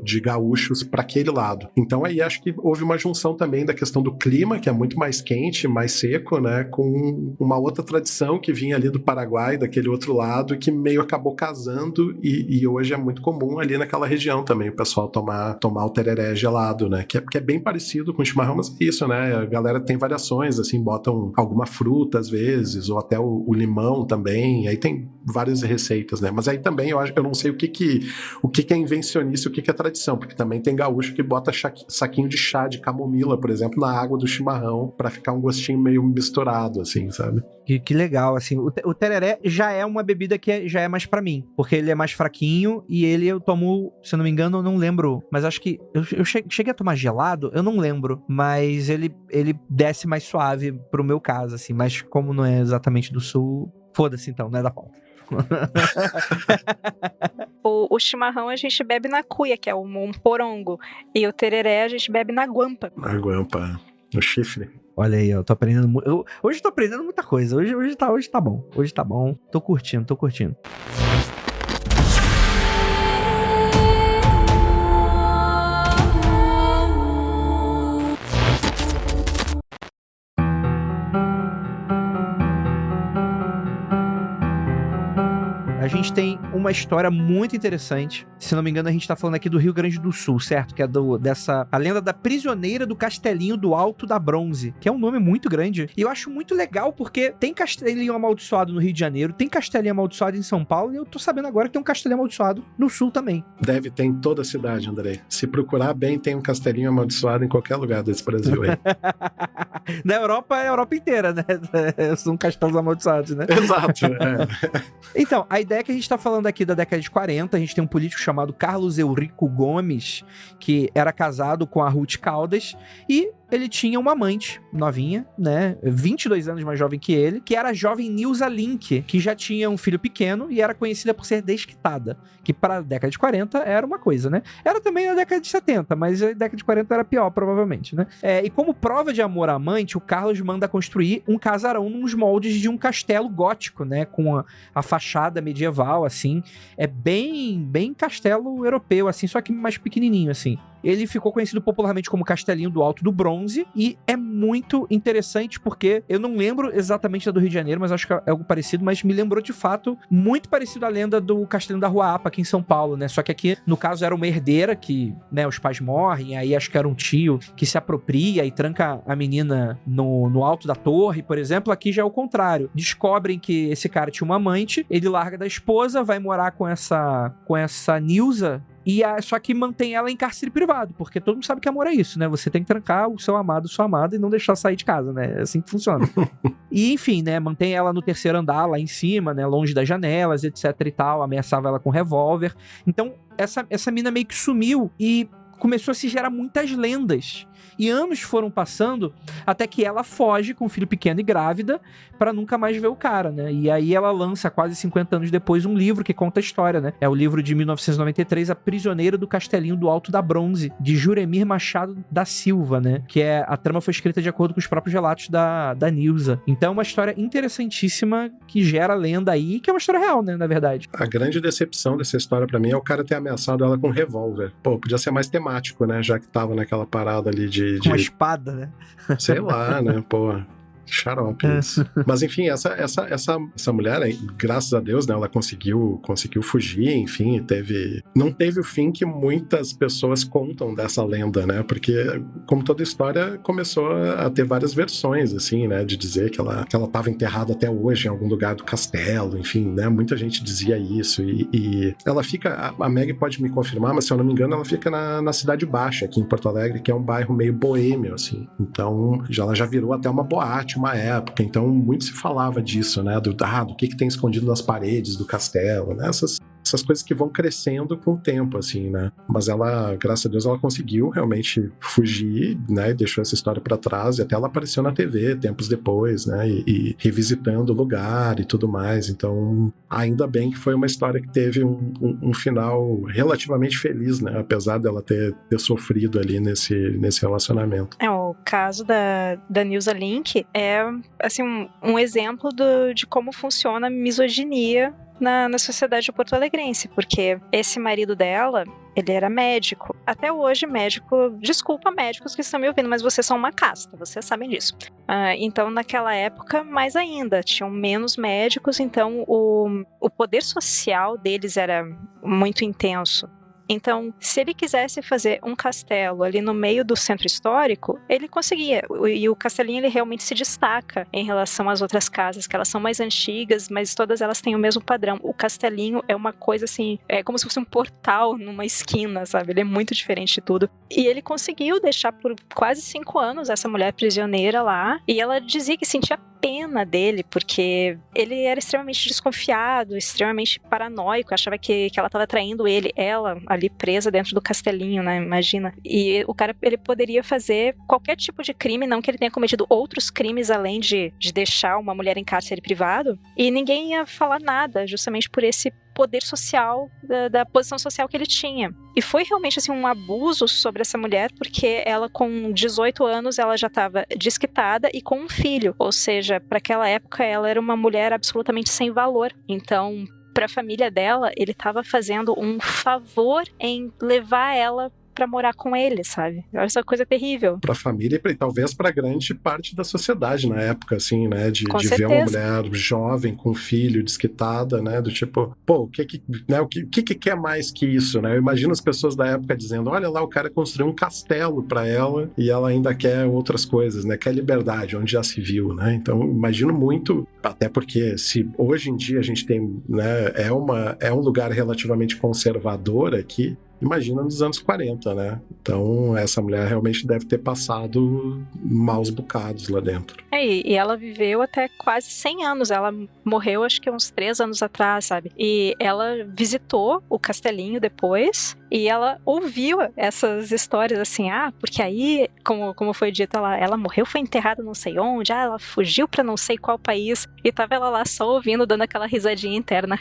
de gaúchos para aquele lado. Então aí acho que houve uma junção também da questão do clima, que é muito mais quente, mais seco, né, com uma outra tradição que vinha ali do Paraguai, daquele outro lado, que meio acabou casando e hoje é muito comum ali naquela região também o pessoal tomar o tereré gelado, né, que é bem parecido com o chimarrão, mas é isso, né, a galera tem variações, assim, botam alguma fruta às vezes, ou até o limão também, aí tem várias receitas, né, mas aí também eu não sei o que é invencionice, o que é tradição, porque também tem gaúcho que bota saquinho de chá de camomila, por exemplo, na água do chimarrão, pra ficar um gostinho meio misturado, assim, sabe? Que legal, assim, o tereré já é uma bebida que já é mais pra mim, porque ele é mais fraquinho e ele eu tomo, se eu não me engano, eu não lembro, mas acho que eu cheguei a tomar gelado, eu não lembro, mas ele desce mais suave pro meu caso, assim, mas como não é exatamente do sul, foda-se então, não é da pauta. O chimarrão a gente bebe na cuia, que é um porongo, e o tereré a gente bebe na guampa. Na guampa, no chifre. Olha aí, eu tô aprendendo muito. Hoje eu tô aprendendo muita coisa. Hoje tá bom. Hoje tá bom. Tô curtindo. A gente tem uma história muito interessante. Se não me engano, a gente tá falando aqui do Rio Grande do Sul, certo? Que é a lenda da prisioneira do Castelinho do Alto da Bronze, que é um nome muito grande. E eu acho muito legal porque tem castelinho amaldiçoado no Rio de Janeiro, tem castelinho amaldiçoado em São Paulo, e eu tô sabendo agora que tem um castelinho amaldiçoado no Sul também. Deve ter em toda a cidade, André. Se procurar bem, tem um castelinho amaldiçoado em qualquer lugar desse Brasil aí. Na Europa, é a Europa inteira, né? São castelos amaldiçoados, né? Exato. Então, a ideia que a gente tá falando aqui da década de 40, a gente tem um político chamado Carlos Eurico Gomes, que era casado com a Ruth Caldas, e ele tinha uma amante novinha, né, 22 anos mais jovem que ele, que era a jovem Nilza Link, que já tinha um filho pequeno e era conhecida por ser desquitada, que para a década de 40 era uma coisa, né? Era também na década de 70, mas a década de 40 era pior, provavelmente, né? E como prova de amor à amante, o Carlos manda construir um casarão nos moldes de um castelo gótico, né, com a fachada medieval, assim, é bem castelo europeu, assim, só que mais pequenininho, assim. Ele ficou conhecido popularmente como Castelinho do Alto do Bronze e é muito interessante porque eu não lembro exatamente da do Rio de Janeiro, mas acho que é algo parecido, mas me lembrou de fato muito parecido à lenda do Castelinho da Rua Apa aqui em São Paulo, né? Só que aqui, no caso, era uma herdeira que, né, os pais morrem, aí acho que era um tio que se apropria e tranca a menina no alto da torre, por exemplo. Aqui já é o contrário. Descobrem que esse cara tinha uma amante, ele larga da esposa, vai morar com essa Nilza, só que mantém ela em cárcere privado, porque todo mundo sabe que amor é isso, né? Você tem que trancar o seu amado, sua amada e não deixar sair de casa, né? É assim que funciona. E, enfim, né? Mantém ela no terceiro andar, lá em cima, né? Longe das janelas, etc e tal. Ameaçava ela com revólver. Então, essa mina meio que sumiu e começou a se gerar muitas lendas. E anos foram passando até que ela foge com um filho pequeno e grávida pra nunca mais ver o cara, né? E aí ela lança, quase 50 anos depois, um livro que conta a história, né? É o livro de 1993, A Prisioneira do Castelinho do Alto da Bronze, de Juremir Machado da Silva, né? Que a trama foi escrita de acordo com os próprios relatos da Nilza. Então é uma história interessantíssima que gera lenda aí, que é uma história real, né? Na verdade. A grande decepção dessa história pra mim é o cara ter ameaçado ela com um revólver. Pô, podia ser mais temático, né? Já que tava naquela parada ali de... Com uma espada, né? Sei lá, né? Pô... Xarope, isso. Mas enfim, essa mulher, graças a Deus, né, ela conseguiu fugir, enfim, não teve o fim que muitas pessoas contam dessa lenda, né, porque como toda história começou a ter várias versões, assim, né, de dizer que ela estava enterrada até hoje em algum lugar do castelo, enfim, né, muita gente dizia isso, e ela fica, a Meg pode me confirmar, mas se eu não me engano ela fica na Cidade Baixa, aqui em Porto Alegre, que é um bairro meio boêmio, assim, então ela já virou até uma boate, uma época, então muito se falava disso, né, do que tem escondido nas paredes do castelo, né, essas coisas que vão crescendo com o tempo, assim, né? Mas ela, graças a Deus, ela conseguiu realmente fugir, né? E deixou essa história pra trás, e até ela apareceu na TV tempos depois, né? E revisitando o lugar e tudo mais. Então, ainda bem que foi uma história que teve um final relativamente feliz, né? Apesar dela ter sofrido ali nesse relacionamento. O caso da Nilza Link é, assim, um exemplo de como funciona a misoginia na sociedade porto-alegrense, porque esse marido dela, ele era médico. Até hoje, desculpa médicos que estão me ouvindo, mas vocês são uma casta, vocês sabem disso. Então, naquela época, mais ainda, tinham menos médicos, então o poder social deles era muito intenso. Então, se ele quisesse fazer um castelo ali no meio do centro histórico, ele conseguia. E o castelinho, ele realmente se destaca em relação às outras casas, que elas são mais antigas, mas todas elas têm o mesmo padrão. O castelinho é uma coisa assim, é como se fosse um portal numa esquina, sabe? Ele é muito diferente de tudo. E ele conseguiu deixar por quase 5 anos essa mulher prisioneira lá, e ela dizia que sentia pena dele, porque ele era extremamente desconfiado, extremamente paranoico, achava que ela estava traindo ela ali presa dentro do castelinho, né, imagina. E o cara, ele poderia fazer qualquer tipo de crime, não que ele tenha cometido outros crimes além de deixar uma mulher em cárcere privado, e ninguém ia falar nada, justamente por esse poder social, da posição social que ele tinha. E foi realmente assim um abuso sobre essa mulher, porque ela com 18 anos ela já estava desquitada e com um filho, ou seja, para aquela época ela era uma mulher absolutamente sem valor. Então, para a família dela, ele estava fazendo um favor em levar ela pra morar com ele, sabe? Essa coisa terrível. Pra família e talvez pra grande parte da sociedade na época, assim, né? De ver uma mulher jovem com um filho, desquitada, né? Do tipo, pô, o que quer mais que isso, né? Eu imagino as pessoas da época dizendo, olha lá, o cara construiu um castelo pra ela e ela ainda quer outras coisas, né? Quer liberdade, onde já se viu, né? Então, imagino muito, até porque se hoje em dia a gente tem, né? É um lugar relativamente conservador aqui, imagina nos anos 40, né? Então, essa mulher realmente deve ter passado maus bocados lá dentro. E ela viveu até quase 100 anos. Ela morreu, acho que uns 3 anos atrás, sabe? E ela visitou o castelinho depois e ela ouviu essas histórias assim, porque aí, como foi dito, ela morreu, foi enterrada não sei onde, ela fugiu pra não sei qual país, e tava ela lá só ouvindo, dando aquela risadinha interna.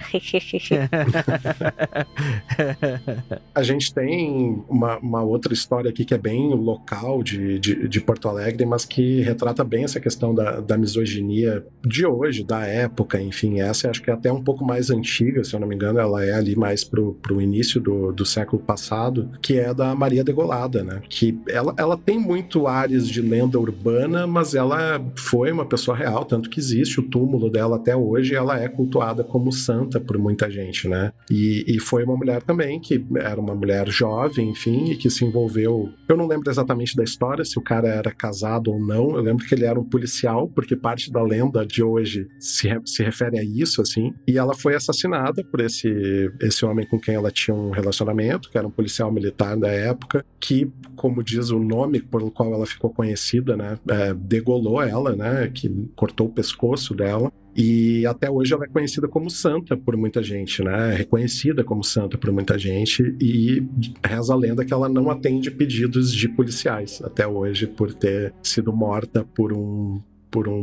A gente tem uma outra história aqui que é bem local de Porto Alegre, mas que retrata bem essa questão da misoginia de hoje, da época, enfim, essa acho que é até um pouco mais antiga, se eu não me engano, ela é ali mais pro início do século passado, que é da Maria Degolada, né? Que ela tem muito áreas de lenda urbana, mas ela foi uma pessoa real, tanto que existe o túmulo dela até hoje, e ela é cultuada como santa por muita gente, né? E foi uma mulher também que era uma mulher jovem, enfim, e que se envolveu... Eu não lembro exatamente da história, se o cara era casado ou não, eu lembro que ele era um policial, porque parte da lenda de hoje se refere a isso, assim, e ela foi assassinada por esse homem com quem ela tinha um relacionamento, que era um policial militar da época, que, como diz o nome pelo qual ela ficou conhecida, né, degolou ela, né, que cortou o pescoço dela, e até hoje ela é conhecida como santa por muita gente, né? Reconhecida como santa por muita gente, e reza a lenda que ela não atende pedidos de policiais até hoje por ter sido morta por um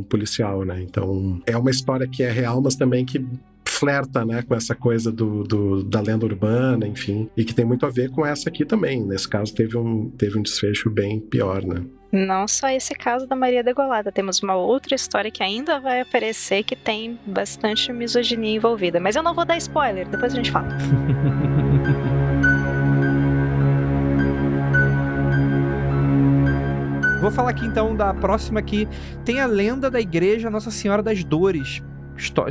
policial, né? Então é uma história que é real, mas também que flerta, né, com essa coisa da lenda urbana, enfim, e que tem muito a ver com essa aqui também. Nesse caso teve um desfecho bem pior, né? Não só esse caso da Maria Degolada, temos uma outra história que ainda vai aparecer que tem bastante misoginia envolvida, mas eu não vou dar spoiler, depois a gente fala. Vou falar aqui então da próxima, que tem a lenda da igreja Nossa Senhora das Dores,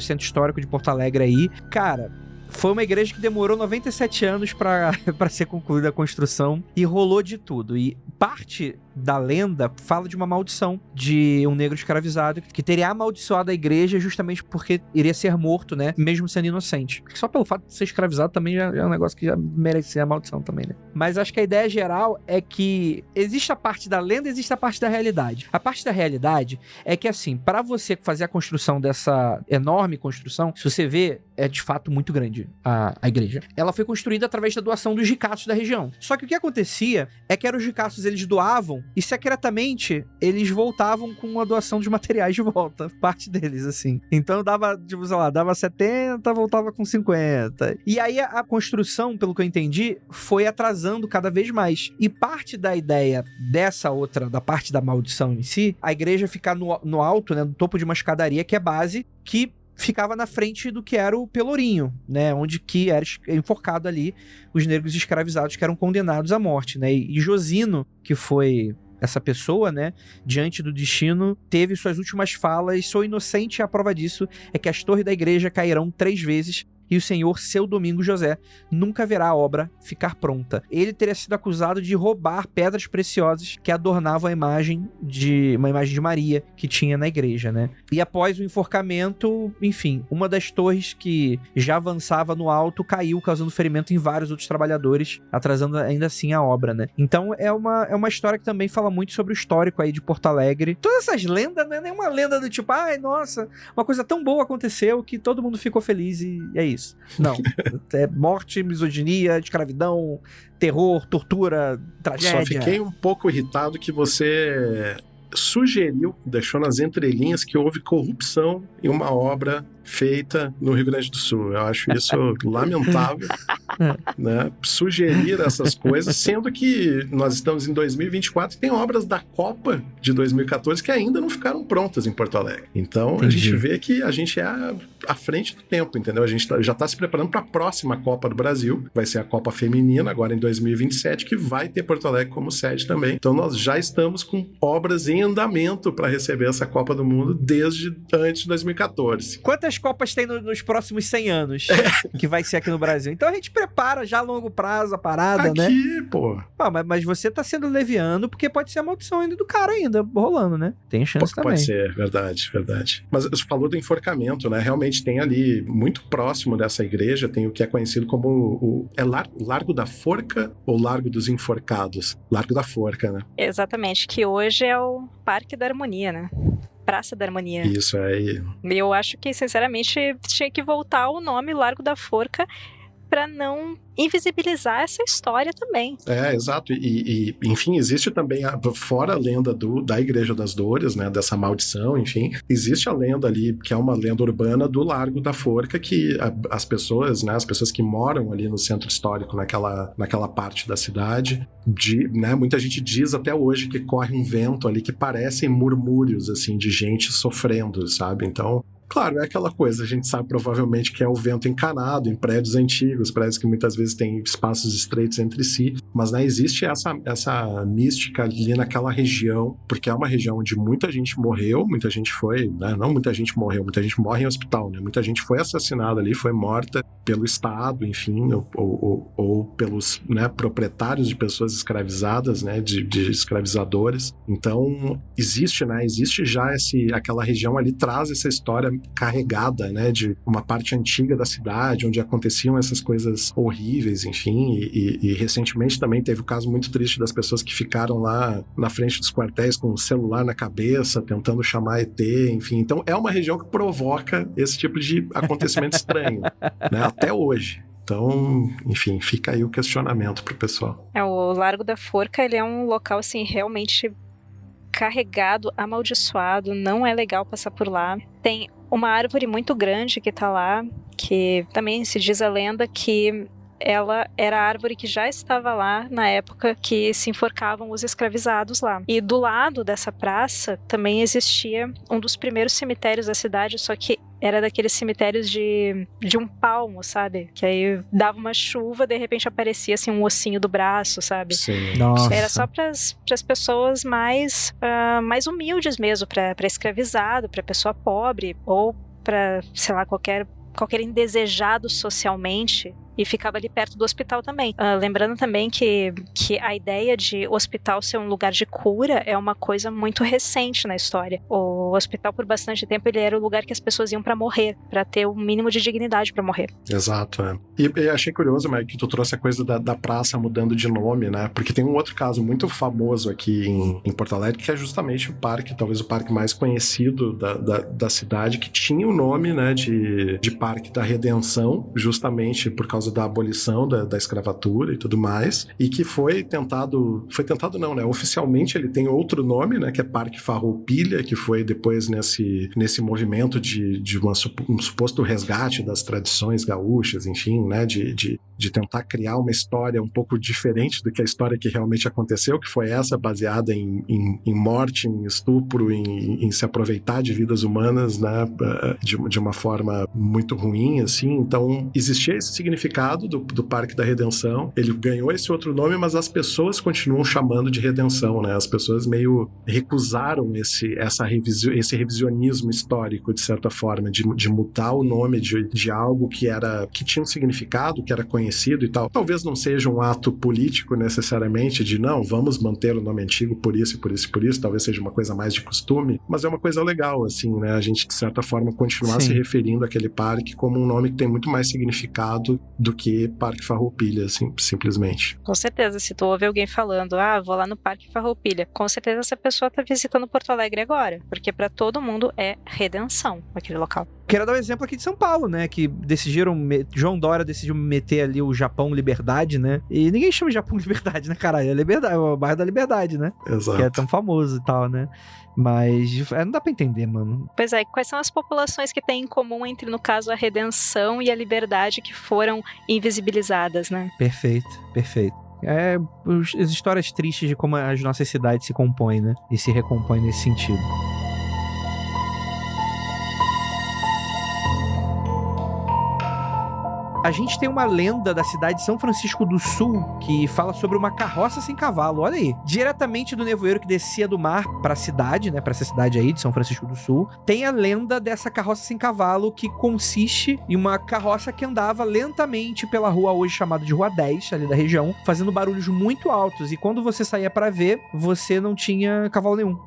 centro histórico de Porto Alegre aí. Cara, foi uma igreja que demorou 97 anos pra ser concluída a construção e rolou de tudo. E parte da lenda fala de uma maldição de um negro escravizado que teria amaldiçoado a igreja justamente porque iria ser morto, né? Mesmo sendo inocente. Só pelo fato de ser escravizado também já é um negócio que já merecia a maldição também, né? Mas acho que a ideia geral é que existe a parte da lenda e existe a parte da realidade. A parte da realidade é que, assim, para você fazer a construção dessa enorme construção, se você vê, é de fato muito grande a igreja. Ela foi construída através da doação dos ricaços da região. Só que o que acontecia é que os ricaços, eles doavam e secretamente eles voltavam com a doação de materiais de volta, parte deles, assim. Então dava, tipo, sei lá, dava 70, voltava com 50. E aí a construção, pelo que eu entendi, foi atrasando cada vez mais. E parte da ideia dessa outra, da parte da maldição em si, a igreja ficar no alto, né, no topo de uma escadaria que é base, que ficava na frente do que era o Pelourinho, né, onde que era enforcado ali os negros escravizados que eram condenados à morte, né, e Josino, que foi essa pessoa, né, diante do destino, teve suas últimas falas: sou inocente, e a prova disso é que as torres da igreja cairão 3 vezes e o senhor, seu Domingo José, nunca verá a obra ficar pronta. Ele teria sido acusado de roubar pedras preciosas que adornavam uma imagem de Maria que tinha na igreja, né? E após o enforcamento, enfim, uma das torres que já avançava no alto caiu, causando ferimento em vários outros trabalhadores, atrasando ainda assim a obra, né? Então é uma história que também fala muito sobre o histórico aí de Porto Alegre. Todas essas lendas, não é nenhuma lenda do tipo, ai, nossa, uma coisa tão boa aconteceu que todo mundo ficou feliz e é isso. Não, é morte, misoginia, escravidão, terror, tortura, tragédia. Só fiquei um pouco irritado que você sugeriu, deixou nas entrelinhas que houve corrupção em uma obra feita no Rio Grande do Sul. Eu acho isso lamentável, né? Sugerir essas coisas, sendo que nós estamos em 2024 e tem obras da Copa de 2014 que ainda não ficaram prontas em Porto Alegre. Então, a gente vê que a gente é à frente do tempo, entendeu? A gente já está se preparando para a próxima Copa do Brasil, vai ser a Copa Feminina, agora em 2027, que vai ter Porto Alegre como sede também. Então, nós já estamos com obras em andamento para receber essa Copa do Mundo desde antes de 2014. Quantas Copas tem nos próximos 100 anos que vai ser aqui no Brasil? Então a gente prepara já a longo prazo a parada, né? Aqui, pô. Mas você tá sendo leviano porque pode ser a maldição ainda do cara ainda rolando, né? Tem chance também. Pode ser, verdade. Mas você falou do enforcamento, né? Realmente tem ali, muito próximo dessa igreja, tem o que é conhecido como Largo da Forca ou Largo dos Enforcados? Largo da Forca, né? Exatamente, que hoje é o Parque da Harmonia, né? Praça da Harmonia. Isso aí. Eu acho que, sinceramente, tinha que voltar o nome Largo da Forca para não invisibilizar essa história também. É, exato. E enfim, existe também, fora a lenda da Igreja das Dores, né, dessa maldição, enfim, existe a lenda ali, que é uma lenda urbana do Largo da Forca, que as pessoas, né, as pessoas que moram ali no centro histórico, naquela parte da cidade, né, muita gente diz até hoje que corre um vento ali que parecem murmúrios, assim, de gente sofrendo, sabe? Então, claro, é aquela coisa, a gente sabe provavelmente que é o vento encanado em prédios antigos, prédios que muitas vezes têm espaços estreitos entre si, mas, né, existe essa mística ali naquela região, porque é uma região onde muita gente morreu, muita gente foi, né, não muita gente morreu, muita gente morre em hospital, né, muita gente foi assassinada ali, foi morta pelo Estado, enfim, ou pelos, né, proprietários de pessoas escravizadas, né, de escravizadores. Então, existe já aquela região ali traz essa história carregada, né, de uma parte antiga da cidade, onde aconteciam essas coisas horríveis, enfim, e recentemente também teve o caso muito triste das pessoas que ficaram lá na frente dos quartéis com o celular na cabeça, tentando chamar ET, enfim. Então, é uma região que provoca esse tipo de acontecimento estranho, né, até hoje. Então, enfim, fica aí o questionamento pro pessoal. O Largo da Forca, ele é um local, assim, realmente carregado, amaldiçoado, não é legal passar por lá. Tem uma árvore muito grande que tá lá, que também se diz a lenda que ela era a árvore que já estava lá na época que se enforcavam os escravizados lá. E do lado dessa praça também existia um dos primeiros cemitérios da cidade, só que era daqueles cemitérios de um palmo, sabe? Que aí dava uma chuva, de repente aparecia assim um ossinho do braço, sabe? Sim. Nossa. Era só para as pessoas mais humildes mesmo, para escravizado, para pessoa pobre, ou para, sei lá, qualquer indesejado socialmente, e ficava ali perto do hospital também. Lembrando também que a ideia de hospital ser um lugar de cura é uma coisa muito recente na história. O hospital, por bastante tempo, ele era o lugar que as pessoas iam para morrer, para ter o mínimo de dignidade para morrer. Exato, é. E achei curioso, Meg, que tu trouxe a coisa da praça mudando de nome, né? Porque tem um outro caso muito famoso aqui em Porto Alegre, que é justamente o parque, talvez o parque mais conhecido da cidade, que tinha o nome, né, de Parque da Redenção, justamente por causa da abolição da escravatura e tudo mais, e que foi tentado não, né? Oficialmente ele tem outro nome, né? Que é Parque Farroupilha, que foi depois nesse movimento de um suposto resgate das tradições gaúchas, enfim, né? De tentar criar uma história um pouco diferente do que a história que realmente aconteceu, que foi essa, baseada em morte, em estupro, em se aproveitar de vidas humanas, né? De uma forma muito ruim, assim. Então, existia esse significado do Parque da Redenção. Ele ganhou esse outro nome, mas as pessoas continuam chamando de Redenção, né? As pessoas meio recusaram esse revisionismo histórico, de certa forma, de mudar o nome de algo que tinha um significado, que era conhecido e tal. Talvez não seja um ato político necessariamente de não, vamos manter o nome antigo por isso, por isso, por isso. Talvez seja uma coisa mais de costume, mas é uma coisa legal, assim, né? A gente, de certa forma, continuar se referindo àquele parque como um nome que tem muito mais significado do que Parque Farroupilha, assim, simplesmente. Com certeza, se tu ouve alguém falando, vou lá no Parque Farroupilha, com certeza essa pessoa tá visitando Porto Alegre agora, porque pra todo mundo é redenção aquele local. Quero dar um exemplo aqui de São Paulo, né, que João Dória decidiu meter ali o Japão Liberdade, né, e ninguém chama de Japão Liberdade, né, caralho, é Liberdade, é o bairro da Liberdade, né, Exato. Que é tão famoso e tal, né. Mas não dá pra entender, mano. Pois é, quais são as populações que têm em comum entre, no caso, a redenção e a liberdade que foram invisibilizadas, né? Perfeito. As histórias tristes de como as nossas cidades se compõem, né? E se recompõem nesse sentido. A gente tem uma lenda da cidade de São Francisco do Sul que fala sobre uma carroça sem cavalo, olha aí. Diretamente do nevoeiro que descia do mar pra cidade, né, pra essa cidade aí de São Francisco do Sul, tem a lenda dessa carroça sem cavalo que consiste em uma carroça que andava lentamente pela rua hoje chamada de Rua 10, ali da região, fazendo barulhos muito altos, e quando você saía pra ver, você não tinha cavalo nenhum.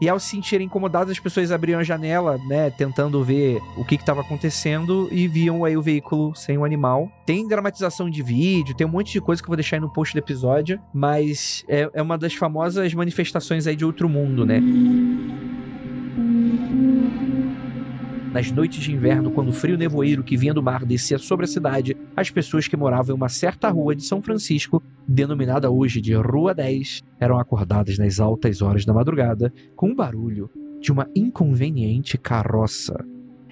E ao se sentirem incomodados, as pessoas abriam a janela, né, tentando ver o que estava acontecendo, e viam aí o veículo sem o animal. Tem dramatização de vídeo, tem um monte de coisa que eu vou deixar aí no post do episódio, mas é uma das famosas manifestações aí de outro mundo, né? Nas noites de inverno, quando o frio nevoeiro que vinha do mar descia sobre a cidade, as pessoas que moravam em uma certa rua de São Francisco, denominada hoje de Rua 10, eram acordadas nas altas horas da madrugada com o barulho de uma inconveniente carroça.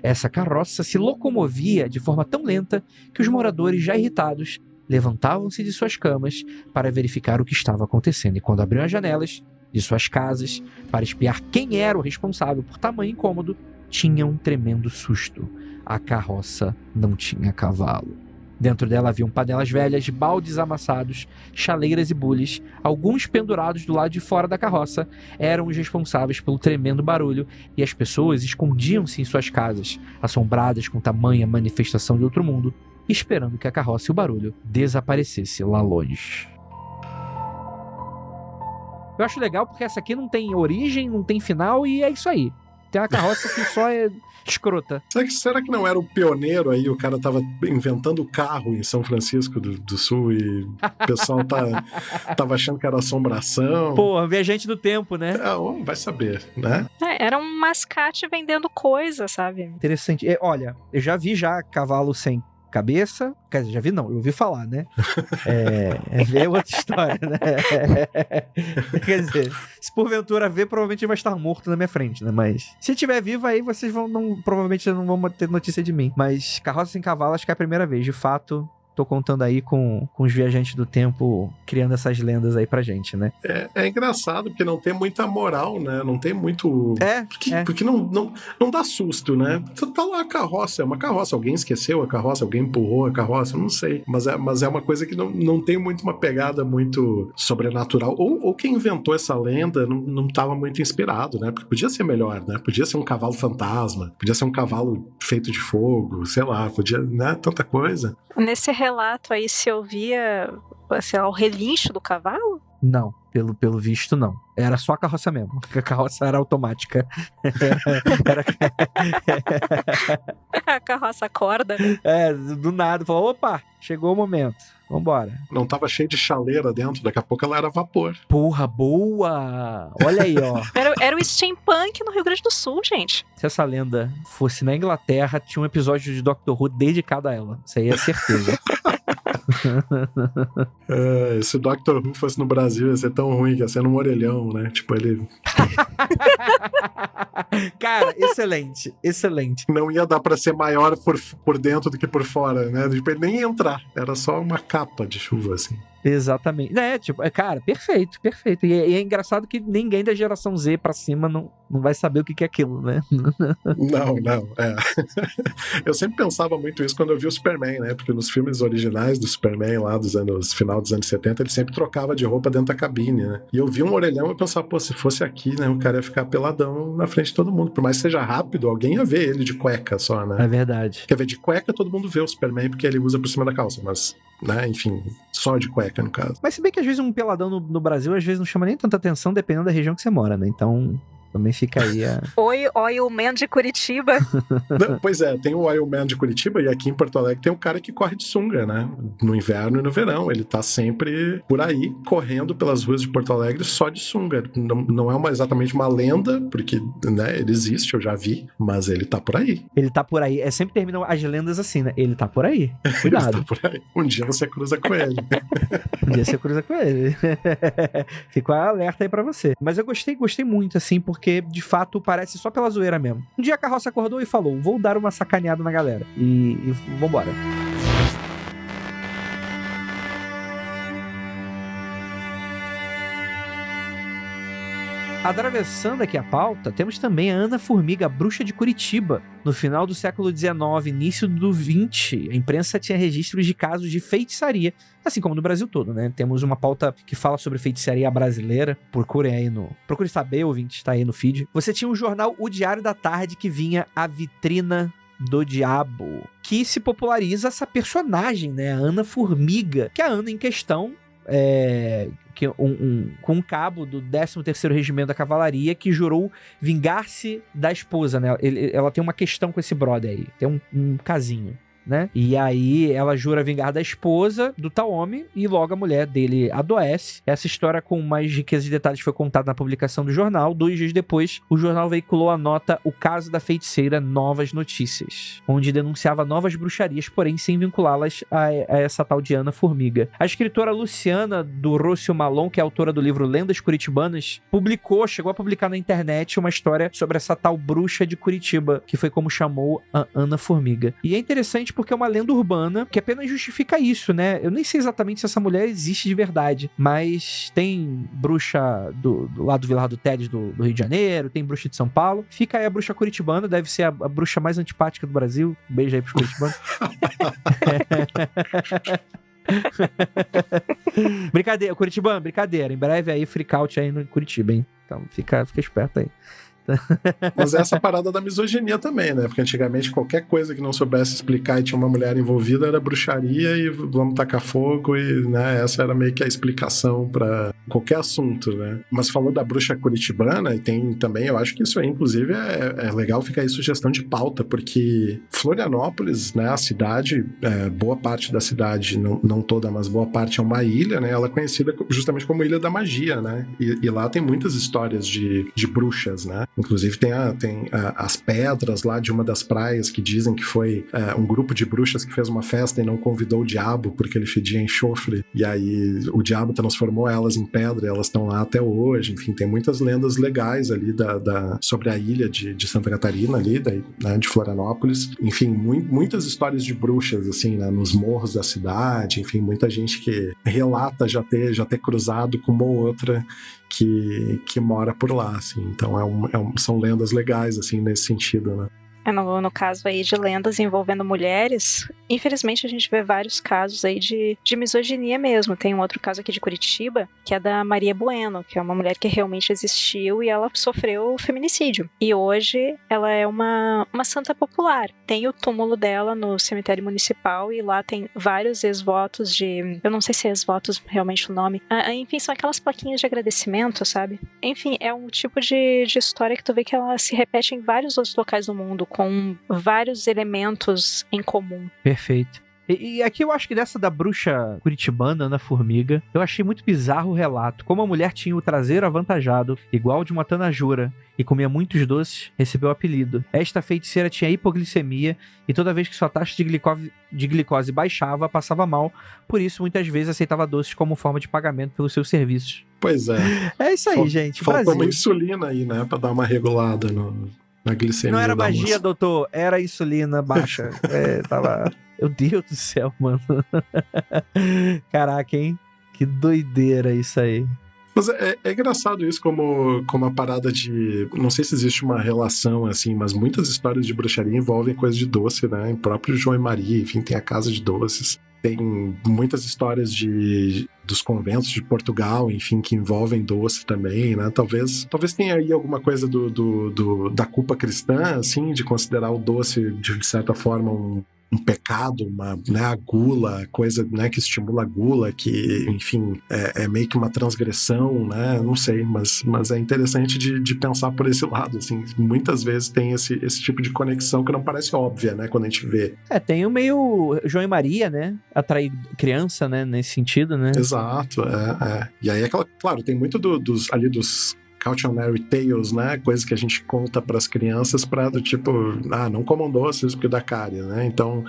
Essa carroça se locomovia de forma tão lenta que os moradores, já irritados, levantavam-se de suas camas para verificar o que estava acontecendo, e quando abriam as janelas de suas casas para espiar quem era o responsável por tamanho incômodo, tinha um tremendo susto. A carroça não tinha cavalo. Dentro dela haviam panelas velhas, baldes amassados, chaleiras e bules. Alguns pendurados do lado de fora da carroça eram os responsáveis pelo tremendo barulho, e as pessoas escondiam-se em suas casas, assombradas com tamanha manifestação de outro mundo, esperando que a carroça e o barulho desaparecesse lá longe. Eu acho legal porque essa aqui não tem origem, não tem final, e é isso aí. Tem uma carroça que só é escrota. Será que não era o pioneiro aí? O cara tava inventando o carro em São Francisco do Sul e o pessoal tava achando que era assombração. Pô, viajante do tempo, né? Vai saber, né? Era um mascate vendendo coisa, sabe? Interessante. Olha, eu já vi cavalo sem cabeça, quer dizer, já vi não, eu ouvi falar, né? Ver outra história, né? Quer dizer, se porventura ver, provavelmente vai estar morto na minha frente, né? Mas se estiver vivo, aí vocês provavelmente não vão ter notícia de mim. Mas carroça sem cavalo, acho que é a primeira vez, de fato. tô contando aí com os viajantes do tempo criando essas lendas aí pra gente, né? É engraçado porque não tem muita moral, né? Não tem muito... Porque não dá susto, né? Tá lá a carroça, é uma carroça. Alguém esqueceu a carroça, alguém empurrou a carroça, não sei. Mas é uma coisa que não tem muito uma pegada muito sobrenatural. Ou quem inventou essa lenda não tava muito inspirado, né? Porque podia ser melhor, né? Podia ser um cavalo fantasma, podia ser um cavalo feito de fogo, sei lá, podia, né? Tanta coisa. Nesse relato aí, se ouvia, sei lá, o relincho do cavalo? Não, pelo visto não. Era só a carroça mesmo. A carroça era automática. A carroça acorda. Do nada. Falou, opa, chegou o momento. Vambora. Não tava cheio de chaleira dentro, daqui a pouco ela era vapor. Porra, boa! Olha aí, ó. Era o steampunk no Rio Grande do Sul, gente. Se essa lenda fosse na Inglaterra, tinha um episódio de Doctor Who dedicado a ela. Isso aí é certeza. Se o Doctor Who fosse no Brasil, ia ser tão ruim que ia ser num orelhão, né? Tipo, ele... Cara, excelente, excelente. Não ia dar pra ser maior por dentro do que por fora, né? Tipo, ele nem ia entrar. Era só uma capa de chuva, assim. Exatamente. Cara, perfeito. E é engraçado que ninguém da geração Z pra cima não vai saber o que é aquilo, né? Não. Eu sempre pensava muito isso quando eu vi o Superman, né? Porque nos filmes originais do Superman, lá final dos anos 70, ele sempre trocava de roupa dentro da cabine, né? E eu vi um orelhão e pensava, pô, se fosse aqui, né? O cara ia ficar peladão na frente de todo mundo. Por mais que seja rápido, alguém ia ver ele de cueca só, né? É verdade. Quer ver, de cueca todo mundo vê o Superman porque ele usa por cima da calça, mas, né? Enfim, só de cueca no caso. Mas se bem que às vezes um peladão no Brasil, às vezes não chama nem tanta atenção, dependendo da região que você mora, né? Então... também fica aí a... Oi, Oil Man de Curitiba. Não, pois é, tem o Oil Man de Curitiba e aqui em Porto Alegre tem um cara que corre de sunga, né? No inverno e no verão. Ele tá sempre por aí, correndo pelas ruas de Porto Alegre só de sunga. Não é exatamente uma lenda, porque, né, ele existe, eu já vi, mas ele tá por aí. Ele tá por aí. Sempre terminam as lendas assim, né? Ele tá por aí. Cuidado. Ele tá por aí. Um dia você cruza com ele. Um dia você cruza com ele. Fico alerta aí pra você. Mas eu gostei muito, assim, porque de fato parece só pela zoeira mesmo. Um dia a carroça acordou e falou, vou dar uma sacaneada na galera. E vambora. Atravessando aqui a pauta, temos também a Ana Formiga, a bruxa de Curitiba. No final do século XIX, início do XX, a imprensa tinha registros de casos de feitiçaria, assim como no Brasil todo, né? Temos uma pauta que fala sobre feitiçaria brasileira. Procure saber, ouvinte, está aí no feed. Você tinha um jornal, O Diário da Tarde, que vinha A Vitrina do Diabo, que se populariza essa personagem, né? A Ana Formiga, que a Ana em questão com um cabo do 13º Regimento da Cavalaria que jurou vingar-se da esposa, né? Ela tem uma questão com esse brother aí, tem um casinho, né? E aí ela jura vingar da esposa do tal homem e logo a mulher dele adoece. Essa história com mais riqueza de detalhes foi contada na publicação do jornal. 2 dias depois, o jornal veiculou a nota O Caso da Feiticeira Novas Notícias, onde denunciava novas bruxarias, porém sem vinculá-las a essa tal de Ana Formiga. A escritora Luciana do Rocio Malon, que é autora do livro Lendas Curitibanas, chegou a publicar na internet uma história sobre essa tal bruxa de Curitiba, que foi como chamou a Ana Formiga. E é interessante porque é uma lenda urbana que apenas justifica isso, né? Eu nem sei exatamente se essa mulher existe de verdade, mas tem bruxa do lado do Vilar do Tedes do Rio de Janeiro, tem bruxa de São Paulo. Fica aí a bruxa curitibana, deve ser a bruxa mais antipática do Brasil. Um beijo aí pros curitibanos. Brincadeira, Curitibano, brincadeira. Em breve aí, freakout aí no Curitiba, hein? Então fica esperto aí. Mas é essa parada da misoginia também, né? Porque antigamente qualquer coisa que não soubesse explicar e tinha uma mulher envolvida era bruxaria e vamos tacar fogo e, né, essa era meio que a explicação pra qualquer assunto, né? Mas falou da bruxa curitibana e tem também, eu acho que isso aí, inclusive, é legal ficar aí sugestão de pauta, porque Florianópolis, né, a cidade, boa parte da cidade, não toda, mas boa parte é uma ilha, né? Ela é conhecida justamente como Ilha da Magia, né? E lá tem muitas histórias de bruxas, né? Inclusive tem as pedras lá de uma das praias que dizem que foi um grupo de bruxas que fez uma festa e não convidou o diabo porque ele fedia enxofre, e aí o diabo transformou elas em pedra e elas estão lá até hoje. Enfim, tem muitas lendas legais ali sobre a ilha de Santa Catarina ali, né, de Florianópolis. Enfim, muitas histórias de bruxas, assim, né, nos morros da cidade. Enfim, muita gente que relata já ter cruzado com uma ou outra que mora por lá, assim. Então são lendas legais, assim, nesse sentido, né? No caso aí de lendas envolvendo mulheres, infelizmente a gente vê vários casos aí de misoginia mesmo. Tem um outro caso aqui de Curitiba, que é da Maria Bueno, que é uma mulher que realmente existiu e ela sofreu feminicídio. E hoje ela é uma santa popular. Tem o túmulo dela no cemitério municipal e lá tem vários ex-votos eu não sei se é ex-votos realmente o nome. Enfim, são aquelas plaquinhas de agradecimento, sabe? Enfim, é um tipo de história que tu vê que ela se repete em vários outros locais do mundo, com vários elementos em comum. Perfeito. E aqui eu acho que dessa da bruxa curitibana, Ana Formiga, eu achei muito bizarro o relato. Como a mulher tinha o traseiro avantajado, igual de uma tanajura, e comia muitos doces, recebeu o apelido. Esta feiticeira tinha hipoglicemia e toda vez que sua taxa de glicose baixava, passava mal. Por isso, muitas vezes aceitava doces como forma de pagamento pelos seus serviços. Pois é. É isso aí, gente. Faltou Brasil. uma insulina aí, né? Pra dar uma regulada na glicemia. Não era magia, moça. doutor. Era insulina baixa. Tava... Meu Deus do céu, mano. Caraca, hein? Que doideira isso aí. Mas é engraçado isso como a parada de... Não sei se existe uma relação, assim, mas muitas histórias de bruxaria envolvem coisa de doce, né? O próprio João e Maria, enfim, tem a Casa de Doces. Tem muitas histórias dos conventos de Portugal, enfim, que envolvem doce também, né? Talvez tenha aí alguma coisa da culpa cristã, assim, de considerar o doce, de certa forma, um pecado, a gula, coisa, né, que estimula a gula, que, enfim, é meio que uma transgressão, né? Não sei, mas é interessante de pensar por esse lado, assim. Muitas vezes tem esse tipo de conexão que não parece óbvia, né, quando a gente vê. Tem o meio João e Maria, né? Atrair criança, né, nesse sentido, né? Exato, E aí, claro, tem muito dos cautionary tales, né? Coisas que a gente conta para as crianças do tipo, não comam doces porque dá cárie, né? Então,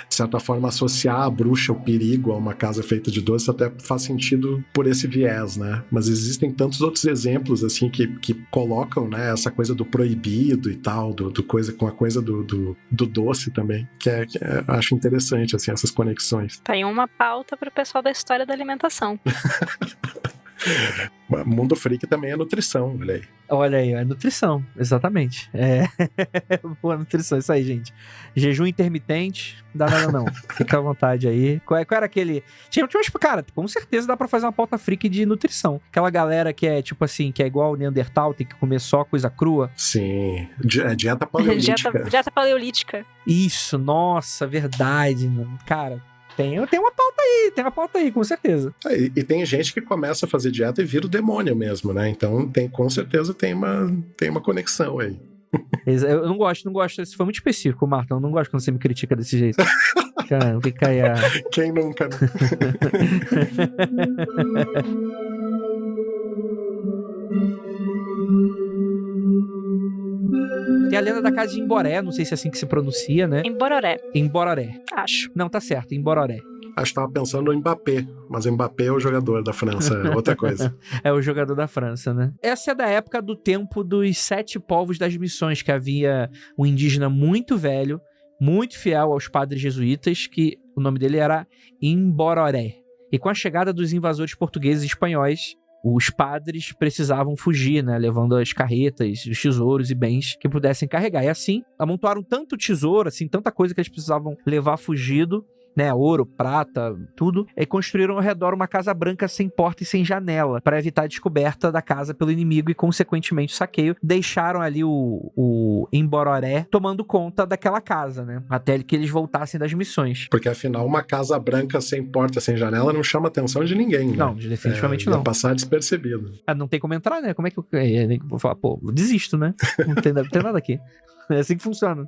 de certa forma, associar a bruxa, o perigo a uma casa feita de doces até faz sentido por esse viés, né? Mas existem tantos outros exemplos, assim, que colocam, né, essa coisa do proibido e tal, com a coisa do doce também, que acho interessante, assim, essas conexões. Tá aí uma pauta pro pessoal da história da alimentação. Mundo Freak também é nutrição, olha aí. Olha aí, é nutrição, exatamente. Boa nutrição, isso aí, gente. Jejum intermitente, não dá nada não. Fica à vontade aí. Qual era aquele... Cara, com certeza dá pra fazer uma pauta freak de nutrição. Aquela galera que é, tipo assim, que é igual o Neandertal, tem que comer só coisa crua. Sim, dieta paleolítica. Dieta paleolítica. Isso, nossa, verdade, mano. Cara... Tem uma pauta aí, com certeza. E tem gente que começa a fazer dieta e vira o demônio mesmo, né? Então, com certeza tem uma conexão aí. Eu não gosto, isso foi muito específico, Marta. Eu não gosto quando você me critica desse jeito. Cara, fica aí Quem nunca, né? Tem a lenda da casa de Imboré, não sei se é assim que se pronuncia, né? Embororé. Acho. Não, tá certo, Embororé. Acho que tava pensando no Mbappé, mas o Mbappé é o jogador da França, é outra coisa. É o jogador da França, né? Essa é da época do tempo dos 7 povos das missões, que havia um indígena muito velho, muito fiel aos padres jesuítas, que o nome dele era Imbororé. E com a chegada dos invasores portugueses e espanhóis, os padres precisavam fugir, né, levando as carretas, os tesouros e bens que pudessem carregar. E assim, amontoaram tanto tesouro, assim, tanta coisa que eles precisavam levar fugido, né, ouro, prata, tudo, e construíram ao redor uma casa branca sem porta e sem janela, para evitar a descoberta da casa pelo inimigo e, consequentemente, o saqueio. Deixaram ali o Embororé tomando conta daquela casa, né, até que eles voltassem das missões. Porque, afinal, uma casa branca sem porta, sem janela, não chama a atenção de ninguém, né? Não, definitivamente não. Ia passar despercebido. Não tem como entrar, né? Como é que eu vou falar? Pô, eu desisto, né? Não tem nada aqui. É assim que funciona.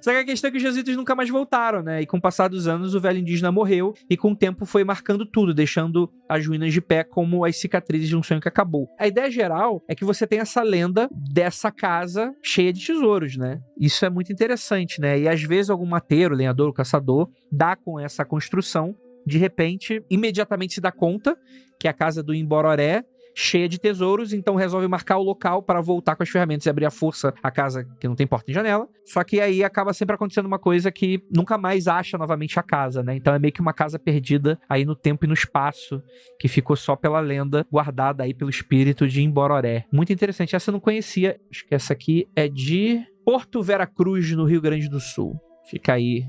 Só que a questão é que os jesuítas nunca mais voltaram, né? E com o passar dos anos, o velho indígena morreu e com o tempo foi marcando tudo, deixando as ruínas de pé como as cicatrizes de um sonho que acabou. A ideia geral é que você tem essa lenda dessa casa cheia de tesouros, né? Isso é muito interessante, né? E às vezes algum mateiro, lenhador, caçador, dá com essa construção, de repente, imediatamente se dá conta que é a casa do Imbororé cheia de tesouros, então resolve marcar o local para voltar com as ferramentas e abrir à força a casa que não tem porta e janela. Só que aí acaba sempre acontecendo uma coisa que nunca mais acha novamente a casa, né? Então é meio que uma casa perdida aí no tempo e no espaço, que ficou só pela lenda, guardada aí pelo espírito de Imbororé. Muito interessante, essa eu não conhecia. Acho que essa aqui é de Porto Vera Cruz, no Rio Grande do Sul. Fica aí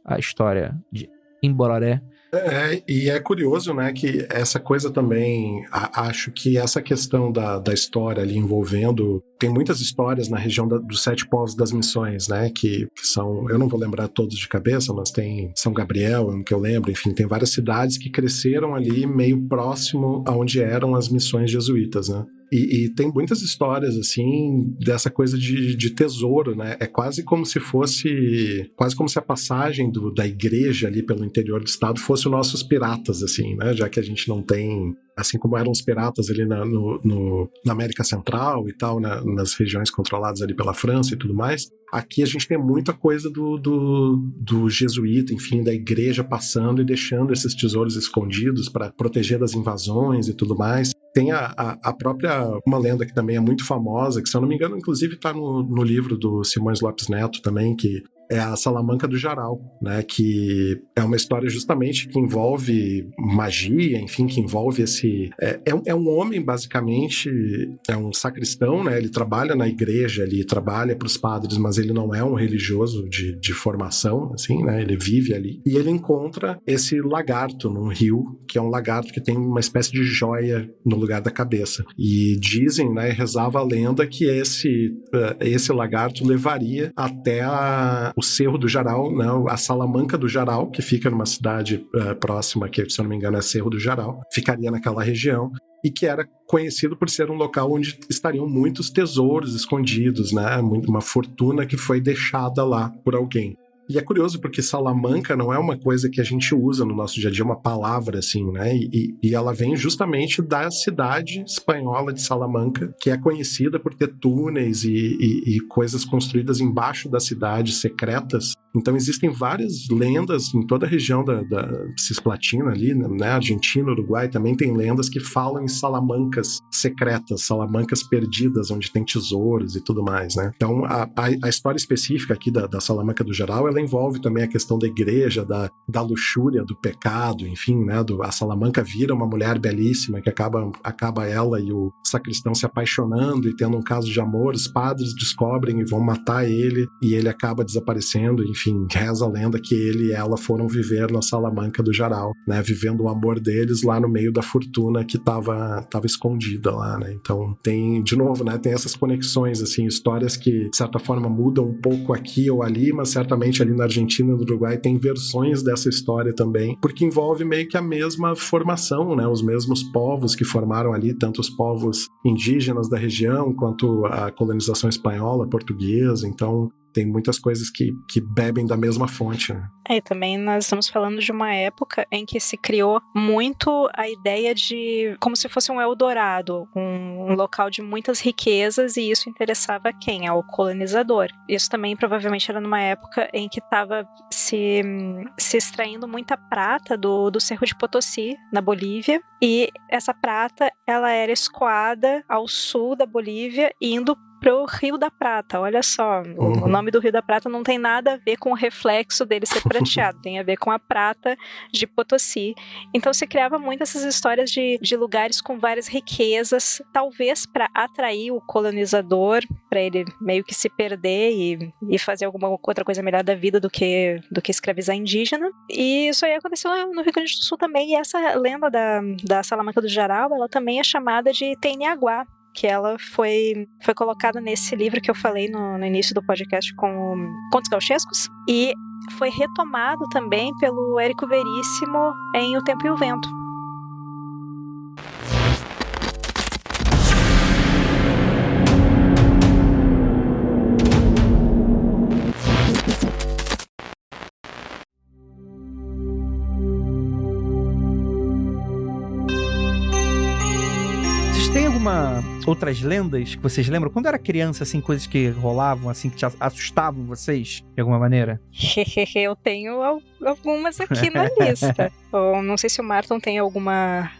a história de Imbororé. E é curioso, né, que essa coisa também, acho que essa questão da história ali envolvendo, tem muitas histórias na região dos 7 povos das missões, né, que são, eu não vou lembrar todos de cabeça, mas tem São Gabriel, é um que eu lembro, enfim, tem várias cidades que cresceram ali meio próximo aonde eram as missões jesuítas, né. E tem muitas histórias, assim, dessa coisa de tesouro, né? É quase como se a passagem da igreja ali pelo interior do estado fosse os nossos piratas, assim, né? Já que a gente não tem, assim como eram os piratas ali na América Central e tal, nas regiões controladas ali pela França e tudo mais, aqui a gente tem muita coisa do jesuíta, enfim, da igreja passando e deixando esses tesouros escondidos para proteger das invasões e tudo mais. Tem a própria, uma lenda que também é muito famosa, que se eu não me engano, inclusive está no livro do Simões Lopes Neto também, que é a Salamanca do Jaral, né, que é uma história justamente que envolve magia, enfim, que envolve esse... É um homem, basicamente, é um sacristão, né, ele trabalha na igreja, ele trabalha para os padres, mas ele não é um religioso de formação, assim, né, ele vive ali, e ele encontra esse lagarto num rio, que é um lagarto que tem uma espécie de joia no lugar da cabeça, e dizem, né, rezava a lenda que esse lagarto levaria até o Cerro do Jaral, né, a Salamanca do Jaral, que fica numa cidade próxima, que se eu não me engano é Cerro do Jaral, ficaria naquela região, e que era conhecido por ser um local onde estariam muitos tesouros escondidos, né, uma fortuna que foi deixada lá por alguém. E é curioso porque Salamanca não é uma coisa que a gente usa no nosso dia a dia, uma palavra assim, né? E ela vem justamente da cidade espanhola de Salamanca, que é conhecida por ter túneis e coisas construídas embaixo da cidade, secretas. Então existem várias lendas em toda a região da Cisplatina ali, né? Argentina, Uruguai, também tem lendas que falam em salamancas secretas, salamancas perdidas, onde tem tesouros e tudo mais, né? Então a história específica aqui da Salamanca do Jaral, ela envolve também a questão da igreja, da luxúria, do pecado, enfim, né? A Salamanca vira uma mulher belíssima que acaba ela e o sacristão se apaixonando e tendo um caso de amor, os padres descobrem e vão matar ele e ele acaba desaparecendo, enfim, reza a lenda que ele e ela foram viver na Salamanca do Jaral, né? Vivendo o amor deles lá no meio da fortuna que estava escondida lá, né? Então tem, de novo, né? Tem essas conexões, assim, histórias que de certa forma mudam um pouco aqui ou ali, mas certamente ali na Argentina e no Uruguai tem versões dessa história também, porque envolve meio que a mesma formação, né? Os mesmos povos que formaram ali, tanto os povos indígenas da região, quanto a colonização espanhola, portuguesa, então tem muitas coisas que bebem da mesma fonte, né? E também nós estamos falando de uma época em que se criou muito a ideia de como se fosse um Eldorado, um local de muitas riquezas, e isso interessava a quem? Ao colonizador. Isso também provavelmente era numa época em que estava se extraindo muita prata do Cerro de Potosí, na Bolívia, e essa prata ela era escoada ao sul da Bolívia, indo pro Rio da Prata. Olha só, o nome do Rio da Prata não tem nada a ver com o reflexo dele ser prateado, tem a ver com a prata de Potosí. Então se criava muito essas histórias de lugares com várias riquezas, talvez para atrair o colonizador, para ele meio que se perder e fazer alguma outra coisa melhor da vida do que escravizar indígena. E isso aí aconteceu no Rio Grande do Sul também, e essa lenda da Salamanca do Jaral, ela também é chamada de Teniaguá, que ela foi colocada nesse livro que eu falei no início do podcast com Contos Gauchescos, e foi retomado também pelo Érico Veríssimo em O Tempo e o Vento. outras lendas que vocês lembram? Quando era criança, assim, coisas que rolavam, assim, que te assustavam vocês, de alguma maneira? Eu tenho algumas aqui na lista. Não sei se o Marton tem alguma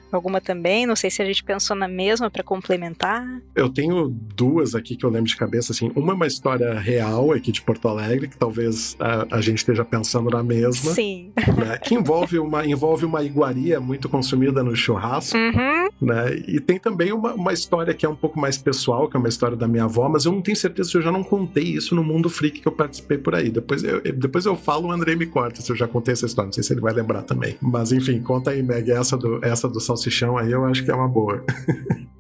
também, não sei se a gente pensou na mesma pra complementar. Eu tenho duas aqui que eu lembro de cabeça, assim. Uma é uma história real aqui de Porto Alegre, que talvez a gente esteja pensando na mesma. Sim. Né, que envolve uma iguaria muito consumida no churrasco. Uhum. Né, e tem também uma história que é um pouco mais pessoal, que é uma história da minha avó, mas eu não tenho certeza se eu já não contei isso no Mundo Freak que eu participei por aí. Depois eu falo, o Andrei me corta se eu já contei essa história, não sei se ele vai lembrar também. Mas enfim, conta aí, Meg, essa do salsichão aí eu acho que é uma boa.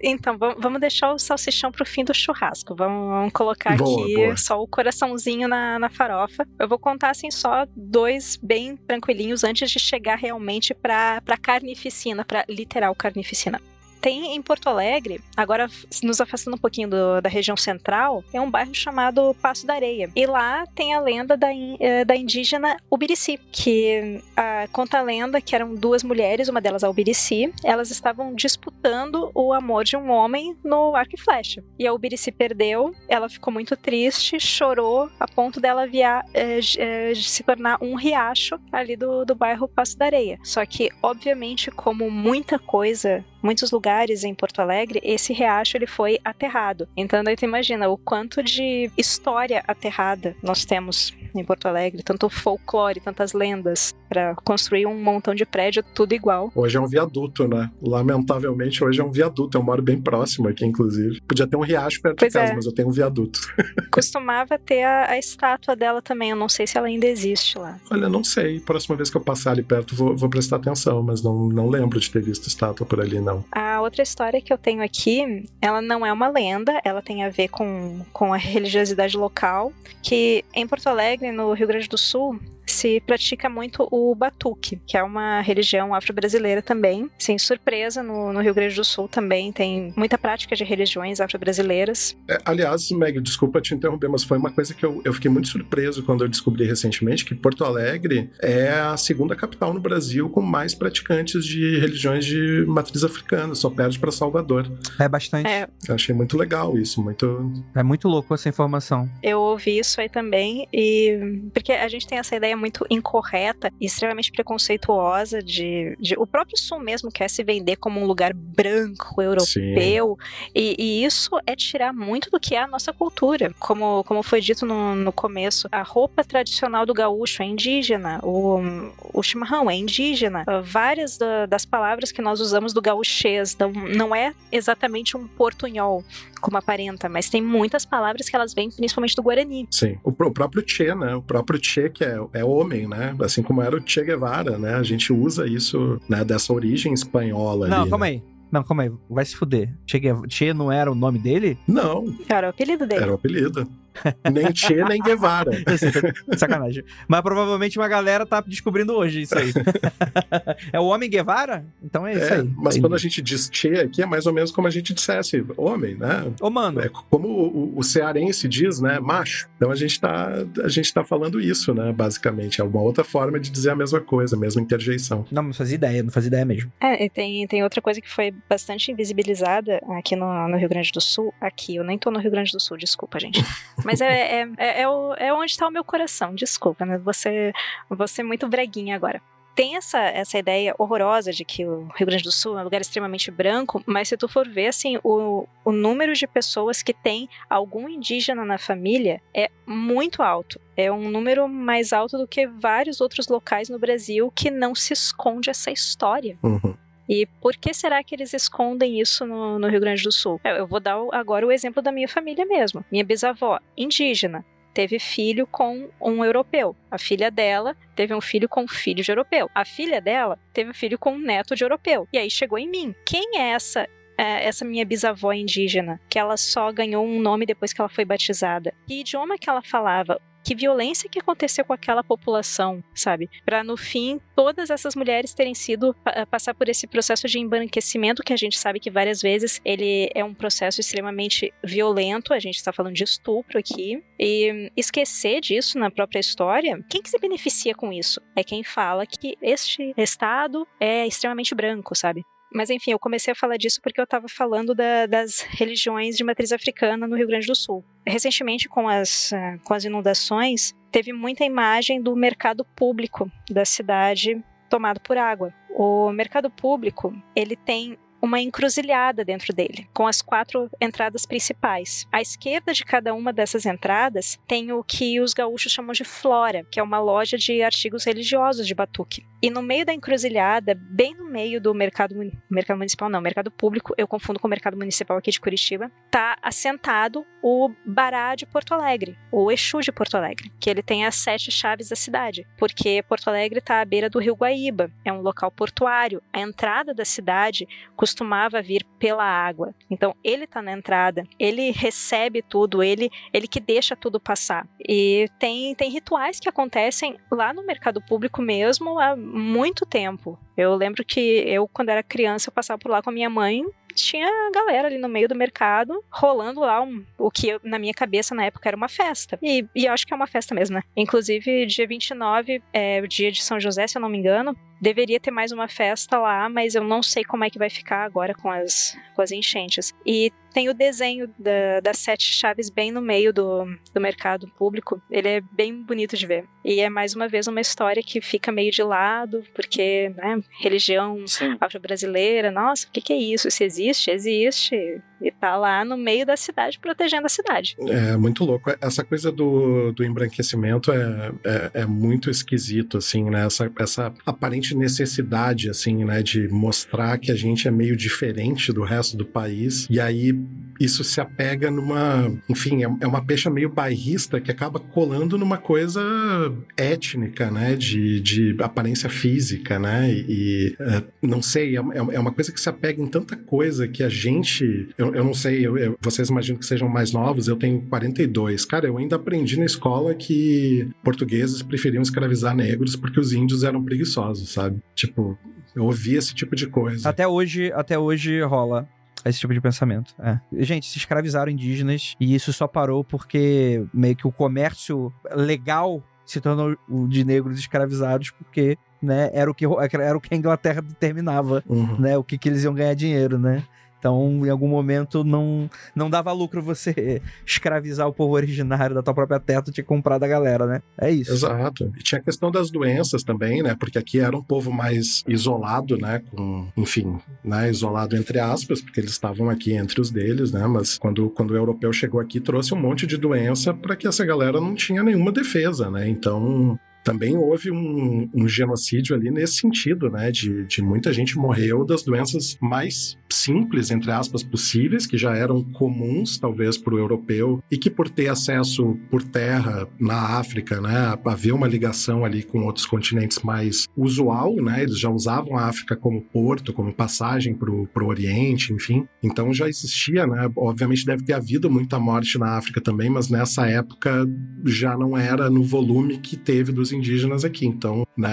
Então, vamos deixar o salsichão pro fim do churrasco. Vamos colocar aqui boa. só o coraçãozinho na farofa. Eu vou contar, assim, só 2 bem tranquilinhos antes de chegar realmente pra carnificina, pra literal carnificina. Tem em Porto Alegre, agora nos afastando um pouquinho da região central, tem um bairro chamado Passo da Areia. E lá tem a lenda da indígena Ubirici, que conta a lenda que eram 2 mulheres, uma delas a Ubirici, elas estavam disputando o amor de um homem no arco e flecha. E a Ubirici perdeu, ela ficou muito triste, chorou a ponto dela se tornar um riacho ali do bairro Passo da Areia. Só que, obviamente, como muitos lugares em Porto Alegre, esse riacho ele foi aterrado. Então daí tu imagina o quanto de história aterrada nós temos em Porto Alegre, tanto folclore, tantas lendas, para construir um montão de prédio tudo igual. Hoje é um viaduto, né? Lamentavelmente hoje é um viaduto, eu moro bem próximo aqui, inclusive. Podia ter um riacho perto de casa, mas eu tenho um viaduto. Costumava ter a estátua dela também, eu não sei se ela ainda existe lá. Olha, não sei, próxima vez que eu passar ali perto vou prestar atenção, mas não lembro de ter visto estátua por ali, não. A outra história que eu tenho aqui, ela não é uma lenda, ela tem a ver com a religiosidade local, que em Porto Alegre, no Rio Grande do Sul, se pratica muito o batuque, que é uma religião afro-brasileira também. Sem surpresa, no Rio Grande do Sul também tem muita prática de religiões afro-brasileiras. Aliás, Meg, desculpa te interromper, mas foi uma coisa que eu fiquei muito surpreso quando eu descobri recentemente, que Porto Alegre é a segunda capital no Brasil com mais praticantes de religiões de matriz africana, só perde para Salvador. É bastante. Eu achei muito legal isso, É muito louco essa informação. Eu ouvi isso aí também, porque a gente tem essa ideia muito incorreta e extremamente preconceituosa o próprio Sul mesmo quer se vender como um lugar branco, europeu, e isso é tirar muito do que é a nossa cultura. Como foi dito no começo, a roupa tradicional do gaúcho é indígena, o chimarrão é indígena, várias das palavras que nós usamos do gaúchês não é exatamente um portunhol como aparenta, mas tem muitas palavras que elas vêm principalmente do Guarani. Sim, o próprio Che, né? O próprio Che que é homem, né? Assim como era o Che Guevara, né? A gente usa isso, né? Dessa origem espanhola ali. Não, calma aí. Vai se fuder. Che não era o nome dele? Não. Era o apelido dele. Era o apelido. Nem Che, nem Guevara. Sacanagem. Mas provavelmente uma galera tá descobrindo hoje isso aí. É o homem Guevara? Então é isso aí. Mas quando a gente diz Che aqui, é mais ou menos como a gente dissesse homem, né? Ô, mano. É como o cearense diz, né? Macho. Então a gente tá falando isso, né? Basicamente. É uma outra forma de dizer a mesma coisa, a mesma interjeição. Não fazia ideia mesmo. E tem outra coisa que foi bastante invisibilizada aqui no Rio Grande do Sul. Aqui, eu nem tô no Rio Grande do Sul, desculpa, gente. Mas é onde tá o meu coração, desculpa, né? Vou ser muito breguinha agora. Tem essa ideia horrorosa de que o Rio Grande do Sul é um lugar extremamente branco, mas se tu for ver, assim, o número de pessoas que tem algum indígena na família é muito alto. É um número mais alto do que vários outros locais no Brasil que não se esconde essa história. Uhum. E por que será que eles escondem isso no Rio Grande do Sul? Eu vou dar agora o exemplo da minha família mesmo. Minha bisavó, indígena, teve filho com um europeu. A filha dela teve um filho com um filho de europeu. A filha dela teve um filho com um neto de europeu. E aí chegou em mim. Quem é essa minha bisavó indígena? Que ela só ganhou um nome depois que ela foi batizada. Que idioma que ela falava? Que violência que aconteceu com aquela população, sabe? Para no fim, todas essas mulheres terem passar por esse processo de embranquecimento, que a gente sabe que várias vezes ele é um processo extremamente violento, a gente está falando de estupro aqui, e esquecer disso na própria história, quem que se beneficia com isso? É quem fala que este estado é extremamente branco, sabe? Mas enfim, eu comecei a falar disso porque eu estava falando das religiões de matriz africana no Rio Grande do Sul. Recentemente, com as inundações, teve muita imagem do mercado público da cidade tomado por água. O mercado público, ele tem uma encruzilhada dentro dele, com as 4 entradas principais. À esquerda de cada uma dessas entradas tem o que os gaúchos chamam de Flora, que é uma loja de artigos religiosos de batuque. E no meio da encruzilhada, bem no meio do mercado municipal, não, mercado público, eu confundo com o mercado municipal aqui de Curitiba, está assentado o Bará de Porto Alegre, o Exu de Porto Alegre, que ele tem as 7 chaves da cidade, porque Porto Alegre está à beira do Rio Guaíba, é um local portuário, a entrada da cidade costumava vir pela água, então ele está na entrada, ele recebe tudo, ele que deixa tudo passar, e tem rituais que acontecem lá no mercado público mesmo há muito tempo. Eu lembro que eu, quando era criança, eu passava por lá com a minha mãe, tinha galera ali no meio do mercado, rolando lá o que na minha cabeça na época era uma festa. E eu acho que é uma festa mesmo, né? Inclusive, dia 29 é o dia de São José, se eu não me engano. Deveria ter mais uma festa lá, mas eu não sei como é que vai ficar agora com as enchentes. E tem o desenho das 7 chaves bem no meio do mercado público. Ele é bem bonito de ver. E é mais uma vez uma história que fica meio de lado, porque, né, religião afro-brasileira, nossa, o que é isso? Isso existe? Existe. E tá lá no meio da cidade, protegendo a cidade. É muito louco. Essa coisa do embranquecimento é muito esquisito, assim, né? Essa aparente necessidade, assim, né? De mostrar que a gente é meio diferente do resto do país. E aí isso se apega numa... Enfim, é uma pecha meio bairrista que acaba colando numa coisa étnica, né? De aparência física, né? Não sei, é uma coisa que se apega em tanta coisa que a gente... Eu não sei, vocês imaginam que sejam mais novos, eu tenho 42. Cara, eu ainda aprendi na escola que portugueses preferiam escravizar negros porque os índios eram preguiçosos, sabe? Tipo, eu ouvi esse tipo de coisa. Até hoje rola esse tipo de pensamento. Gente, se escravizaram indígenas e isso só parou porque meio que o comércio legal se tornou o de negros escravizados porque, né, era o que a Inglaterra determinava, né, o que eles iam ganhar dinheiro, né? Então, em algum momento, não dava lucro você escravizar o povo originário da tua própria terra, tu tinha que comprar da galera, né? É isso. Exato. E tinha a questão das doenças também, né? Porque aqui era um povo mais isolado, né? Enfim, né? Isolado entre aspas, porque eles estavam aqui entre os deles, né? Mas quando o europeu chegou aqui, trouxe um monte de doença para que essa galera não tinha nenhuma defesa, né? Então... Também houve um genocídio ali nesse sentido, né? De muita gente morreu das doenças mais simples, entre aspas, possíveis, que já eram comuns, talvez, para o europeu, e que por ter acesso por terra na África, né? Havia uma ligação ali com outros continentes mais usual, né? Eles já usavam a África como porto, como passagem para o Oriente, enfim. Então já existia, né? Obviamente deve ter havido muita morte na África também, mas nessa época já não era no volume que teve dos indígenas aqui. Então, né,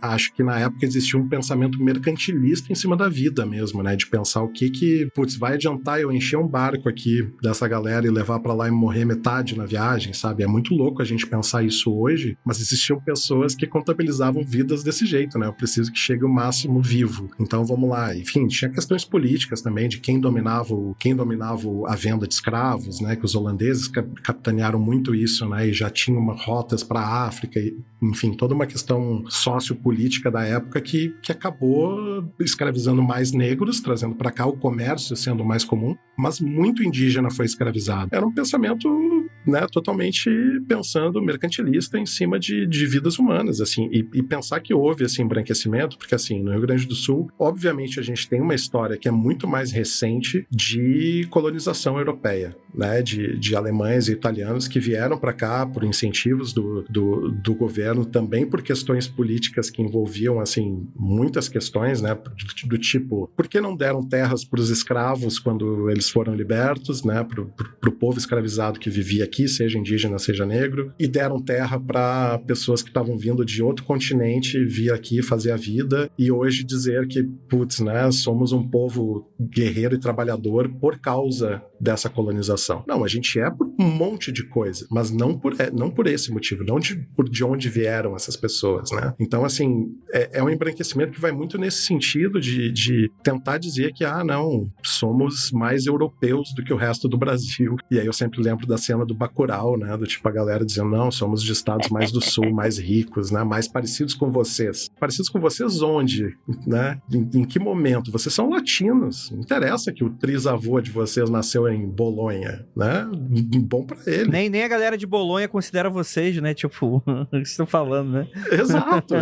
acho que na época existia um pensamento mercantilista em cima da vida mesmo, né, de pensar o que putz, vai adiantar eu encher um barco aqui dessa galera e levar pra lá e morrer metade na viagem, sabe? É muito louco a gente pensar isso hoje, mas existiam pessoas que contabilizavam vidas desse jeito, né? Eu preciso que chegue o máximo vivo. Então, vamos lá. Enfim, tinha questões políticas também de quem dominava a venda de escravos, né? Que os holandeses capitanearam muito isso, né? E já tinham rotas para a África, enfim, toda uma questão sociopolítica da época que acabou escravizando mais negros, trazendo para cá o comércio sendo mais comum, mas muito indígena foi escravizado. Era um pensamento, né, totalmente pensando mercantilista em cima de vidas humanas, assim, e pensar que houve esse embranquecimento, porque assim, no Rio Grande do Sul, obviamente a gente tem uma história que é muito mais recente de colonização europeia, né, de alemães e italianos que vieram para cá por incentivos do governo, também por questões políticas que envolviam, assim, muitas questões, né, do tipo, por que não deram terras para os escravos quando eles foram libertos, né, pro povo escravizado que vivia aqui, seja indígena, seja negro, e deram terra para pessoas que estavam vindo de outro continente vir aqui fazer a vida, e hoje dizer que, putz, né, somos um povo guerreiro e trabalhador por causa dessa colonização. Não, a gente é por um monte de coisa, mas não por esse motivo, não de onde vieram essas pessoas, né? Então, assim, é um embranquecimento que vai muito nesse sentido de tentar dizer que, não, somos mais europeus do que o resto do Brasil. E aí eu sempre lembro da cena do Bacurau, né? Do tipo, a galera dizendo, não, somos de estados mais do sul, mais ricos, né? Mais parecidos com vocês. Parecidos com vocês onde? Né? Em que momento? Vocês são latinos. Não interessa que o trisavô de vocês nasceu em Bolonha, né? Bom pra ele. Nem a galera de Bolonha considera vocês, né? Tipo, o que estão falando, né? Exato.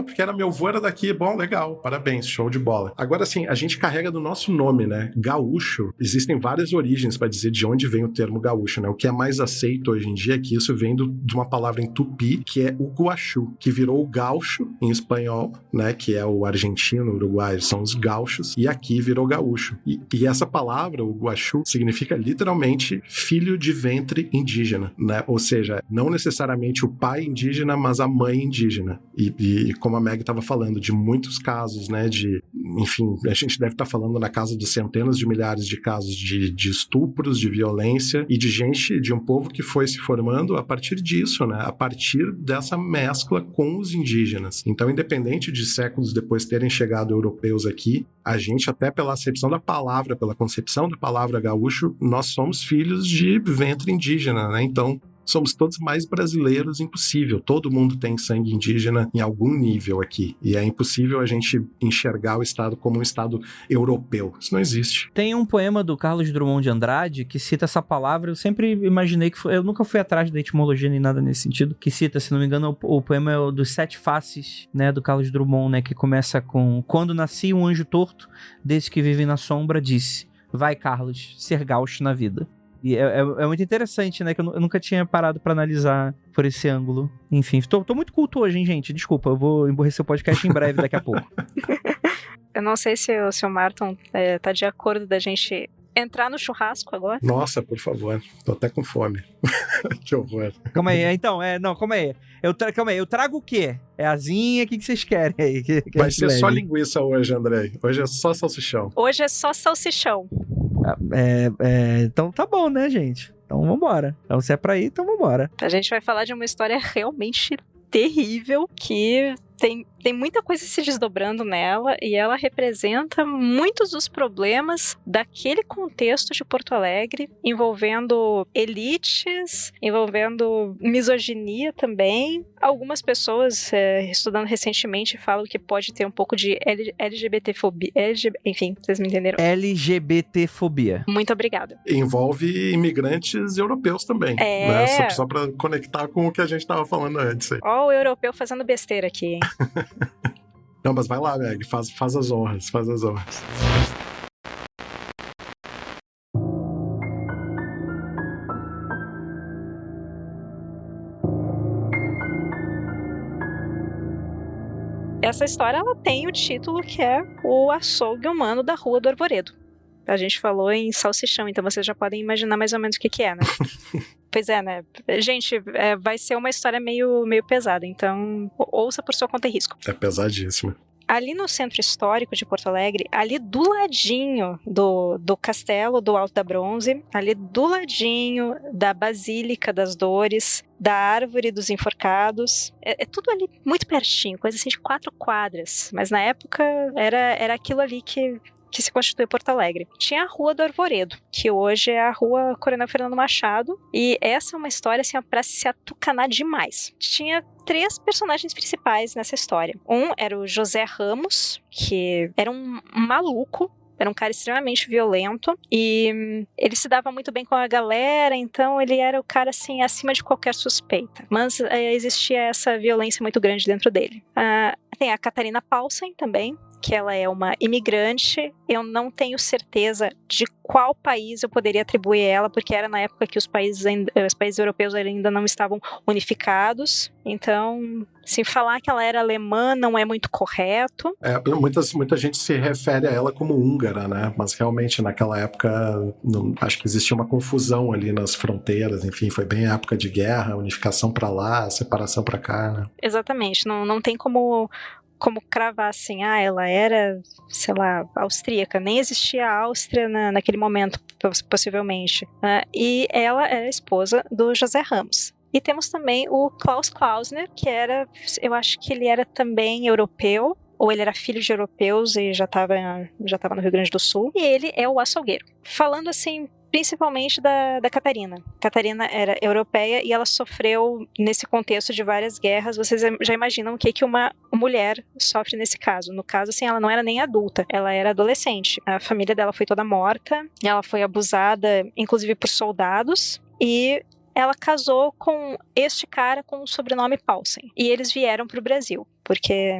Porque meu avô era daqui. Bom, legal. Parabéns, show de bola. Agora, assim, a gente carrega do nosso nome, né? Gaúcho. Existem várias origens para dizer de onde vem o termo gaúcho, né? O que é mais aceito hoje em dia é que isso vem de uma palavra em tupi, que é o guaxu, que virou o gaúcho em espanhol, né? Que é o argentino, o uruguaio, são os gaúchos, e aqui virou gaúcho. E essa palavra, o guaxu, significa literalmente filho de ventre indígena, né? Ou seja, não necessariamente o pai indígena, mas a mãe indígena. E como a Meg estava falando, de muitos casos, né? Enfim, a gente deve estar falando na casa de centenas de milhares de casos de estupros, de violência e de gente, de um povo que foi se formando a partir disso, né? A partir dessa mescla com os indígenas. Então, independente de séculos depois terem chegado europeus aqui, a gente, até pela acepção da palavra, pela concepção da palavra gaúcho, nós somos filhos de ventre indígena, né? Então, somos todos mais brasileiros impossível. Todo mundo tem sangue indígena em algum nível aqui. E é impossível a gente enxergar o Estado como um Estado europeu. Isso não existe. Tem um poema do Carlos Drummond de Andrade que cita essa palavra. Eu sempre imaginei que eu nunca fui atrás da etimologia nem nada nesse sentido. Que cita, se não me engano, o poema é o dos 7 faces, né, do Carlos Drummond, né, que começa com: quando nasci um anjo torto, desse que vive na sombra, disse: vai, Carlos, ser gaúcho na vida. E é muito interessante, né? Que eu nunca tinha parado pra analisar por esse ângulo. Enfim, tô muito culto hoje, hein, gente? Desculpa, eu vou emborrecer o podcast em breve, daqui a pouco. Eu não sei se o Marton tá de acordo da gente entrar no churrasco agora. Nossa, por favor. Tô até com fome. Que horror. Calma aí, então, calma aí. Calma aí, eu trago o quê? É asinha? O que vocês querem aí? Vai ser só linguiça hoje, Andrei. Hoje é só salsichão. Hoje é só salsichão. Então tá bom, né, gente? Então vambora. Então se é pra ir, então vambora. A gente vai falar de uma história realmente terrível que tem muita coisa se desdobrando nela e ela representa muitos dos problemas daquele contexto de Porto Alegre, envolvendo elites, envolvendo misoginia também. Algumas pessoas, estudando recentemente, falam que pode ter um pouco de LGBTfobia. Enfim, vocês me entenderam. LGBTfobia. Muito obrigada. Envolve imigrantes europeus também. Né? Só pra conectar com o que a gente tava falando antes. Ó, o europeu fazendo besteira aqui, hein? Não, mas vai lá, Meg, faz as honras, faz as honras. Essa história, ela tem o título que é O Açougue Humano da Rua do Arvoredo. A gente falou em salsichão, então vocês já podem imaginar mais ou menos o que é, né? Pois é, né? Gente, vai ser uma história meio pesada, então ouça por sua conta e risco. É pesadíssimo. Ali no centro histórico de Porto Alegre, ali do ladinho do Castelo do Alto da Bronze, ali do ladinho da Basílica das Dores, da Árvore dos Enforcados, é tudo ali muito pertinho, coisa assim de 4 quadras, mas na época era aquilo ali que se constitui Porto Alegre. Tinha a Rua do Arvoredo, que hoje é a Rua Coronel Fernando Machado, e essa é uma história assim, pra se atucanar demais. Tinha 3 personagens principais nessa história. Um era o José Ramos, que era um maluco, era um cara extremamente violento, e ele se dava muito bem com a galera, então ele era o cara assim, acima de qualquer suspeita. Mas existia essa violência muito grande dentro dele. Tem a Catarina Paulsen também, que ela é uma imigrante. Eu não tenho certeza de qual país eu poderia atribuir ela, porque era na época que os países europeus ainda não estavam unificados. Então, se falar que ela era alemã não é muito correto. Muita gente se refere a ela como húngara, né? Mas realmente naquela época acho que existia uma confusão ali nas fronteiras. Enfim, foi bem a época de guerra, unificação para lá, separação para cá, né? Exatamente, não tem como como cravar assim, ela era, sei lá, austríaca, nem existia a Áustria naquele momento, possivelmente. E ela era a esposa do José Ramos. E temos também o Klaus Klausner, que eu acho que ele era também europeu, ou ele era filho de europeus e já estava no Rio Grande do Sul. E ele é o açougueiro. Falando assim, principalmente da Catarina. Catarina era europeia e ela sofreu nesse contexto de várias guerras. Vocês já imaginam o que uma mulher sofre nesse caso. No caso, assim, ela não era nem adulta, ela era adolescente. A família dela foi toda morta, ela foi abusada, inclusive por soldados, e ela casou com este cara com o sobrenome Paulsen. E eles vieram para o Brasil, porque,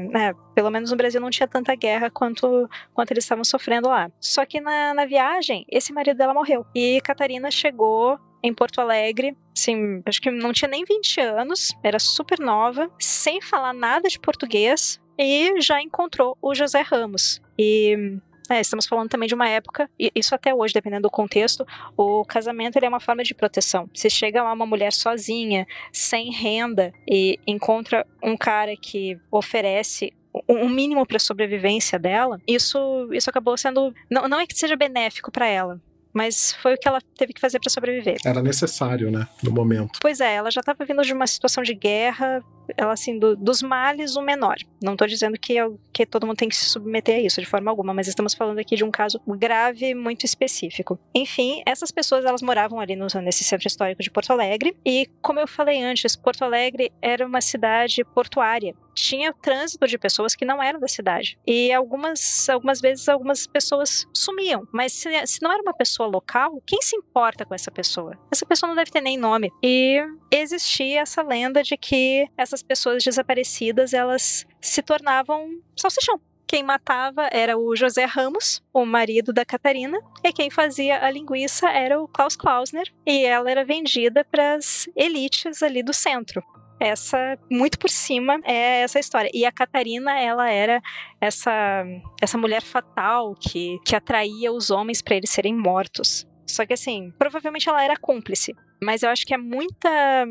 pelo menos no Brasil não tinha tanta guerra quanto eles estavam sofrendo lá. Só que na viagem, esse marido dela morreu. E Catarina chegou em Porto Alegre, assim, acho que não tinha nem 20 anos, era super nova, sem falar nada de português, e já encontrou o José Ramos. E estamos falando também de uma época, e isso até hoje, dependendo do contexto, o casamento ele é uma forma de proteção. Se chega lá uma mulher sozinha, sem renda, e encontra um cara que oferece um mínimo para a sobrevivência dela, isso acabou sendo... Não é que seja benéfico para ela, mas foi o que ela teve que fazer para sobreviver. Era necessário, né, no momento. Pois é, ela já estava vindo de uma situação de guerra, ela assim, dos males o menor. Não estou dizendo que todo mundo tem que se submeter a isso de forma alguma, mas estamos falando aqui de um caso grave, muito específico. Enfim, essas pessoas, elas moravam ali nesse centro histórico de Porto Alegre, e como eu falei antes, Porto Alegre era uma cidade portuária. Tinha trânsito de pessoas que não eram da cidade. E algumas vezes, algumas pessoas sumiam. Mas se não era uma pessoa local, quem se importa com essa pessoa? Essa pessoa não deve ter nem nome. E existia essa lenda de que essas pessoas desaparecidas, elas se tornavam salsichão. Quem matava era o José Ramos, o marido da Catarina, e quem fazia a linguiça era o Klaus Klausner, e ela era vendida para as elites ali do centro. Muito por cima, é essa história. E a Catarina, ela era essa mulher fatal que atraía os homens para eles serem mortos. Só que assim, provavelmente ela era cúmplice. Mas eu acho que é muita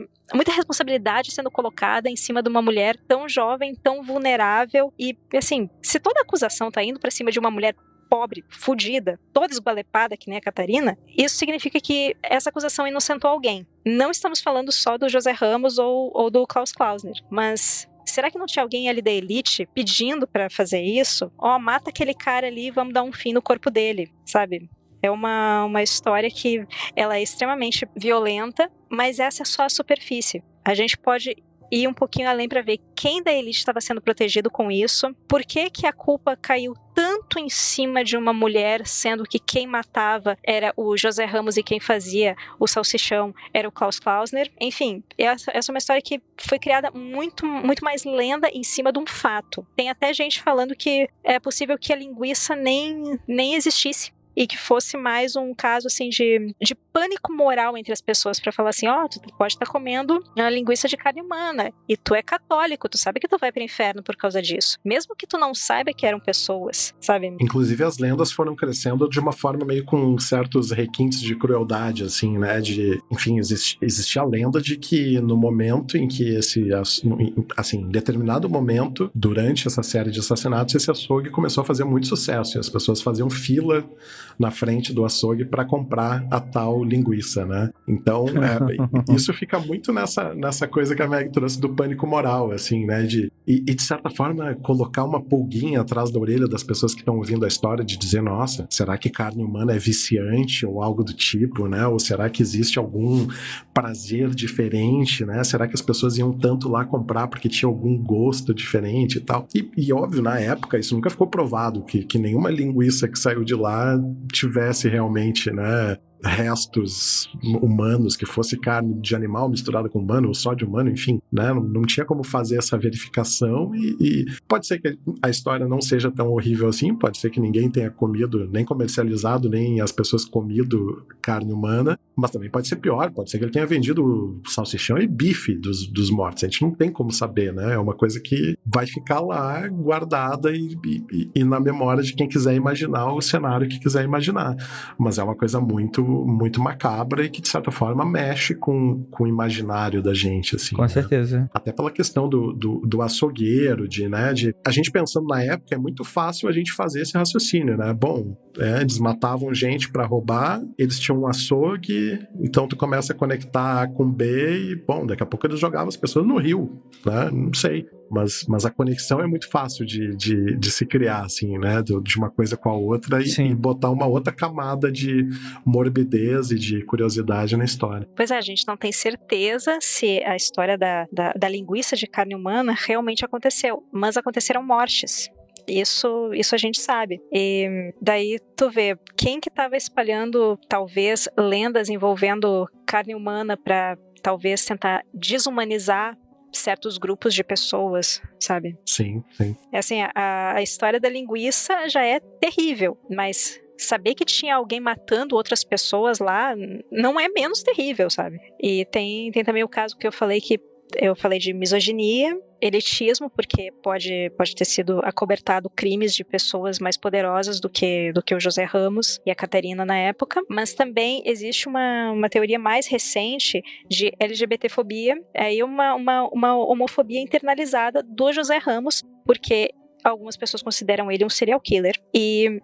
responsabilidade sendo colocada em cima de uma mulher tão jovem, tão vulnerável. E assim, se toda acusação tá indo para cima de uma mulher pobre, fudida, toda esgualepada, que nem a Catarina, isso significa que essa acusação inocentou alguém. Não estamos falando só do José Ramos ou do Klaus Klausner, mas será que não tinha alguém ali da elite pedindo pra fazer isso? Mata aquele cara ali e vamos dar um fim no corpo dele, sabe? É uma história que ela é extremamente violenta, mas essa é só a superfície. A gente pode ir um pouquinho além para ver quem da elite estava sendo protegido com isso, por que a culpa caiu tanto em cima de uma mulher, sendo que quem matava era o José Ramos e quem fazia o salsichão era o Klaus Klausner. Enfim, essa é uma história que foi criada muito, muito mais lenda em cima de um fato. Tem até gente falando que é possível que a linguiça nem existisse, e que fosse mais um caso assim de pânico moral entre as pessoas, pra falar assim, tu pode estar comendo uma linguiça de carne humana e tu é católico, tu sabe que tu vai pro inferno por causa disso, mesmo que tu não saiba que eram pessoas, sabe? Inclusive as lendas foram crescendo de uma forma meio com certos requintes de crueldade, assim, né, enfim, existia a lenda de que no momento em que em determinado momento, durante essa série de assassinatos, esse açougue começou a fazer muito sucesso, e as pessoas faziam fila na frente do açougue para comprar a tal linguiça, né? Então, isso fica muito nessa coisa que a Meg trouxe do pânico moral, assim, né? E de certa forma, colocar uma pulguinha atrás da orelha das pessoas que estão ouvindo a história, de dizer, nossa, será que carne humana é viciante ou algo do tipo, né? Ou será que existe algum prazer diferente, né? Será que as pessoas iam tanto lá comprar porque tinha algum gosto diferente e tal? E óbvio, na época, isso nunca ficou provado, que nenhuma linguiça que saiu de lá tivesse realmente, né, restos humanos, que fosse carne de animal misturada com humano ou só de humano, enfim, né? Não tinha como fazer essa verificação e pode ser que a história não seja tão horrível assim, pode ser que ninguém tenha comido, nem comercializado, nem as pessoas comido carne humana, mas também pode ser pior, pode ser que ele tenha vendido salsichão e bife dos mortos, a gente não tem como saber, né? É uma coisa que vai ficar lá guardada e na memória de quem quiser imaginar o cenário que quiser imaginar, mas é uma coisa muito muito macabra e que, de certa forma, mexe com o imaginário da gente, assim. Com certeza. Até pela questão do açougueiro, de a gente pensando na época, é muito fácil a gente fazer esse raciocínio, né? Bom, eles matavam gente pra roubar, eles tinham um açougue, então tu começa a conectar A com B e, bom, daqui a pouco eles jogavam as pessoas no rio, né? Não sei. Mas a conexão é muito fácil de se criar, assim, né? De uma coisa com a outra e botar uma outra camada de morbidez e de curiosidade na história. Pois é, a gente não tem certeza se a história da linguiça de carne humana realmente aconteceu, mas aconteceram mortes. Isso a gente sabe. E daí tu vê, quem que estava espalhando, talvez, lendas envolvendo carne humana para talvez tentar desumanizar certos grupos de pessoas, sabe? Sim. É assim, a história da linguiça já é terrível, mas saber que tinha alguém matando outras pessoas lá não é menos terrível, sabe? E tem também o caso que eu falei de misoginia, elitismo, porque pode ter sido acobertado crimes de pessoas mais poderosas do que o José Ramos e a Catarina na época, mas também existe uma teoria mais recente de LGBTfobia, aí uma homofobia internalizada do José Ramos, porque algumas pessoas consideram ele um serial killer, e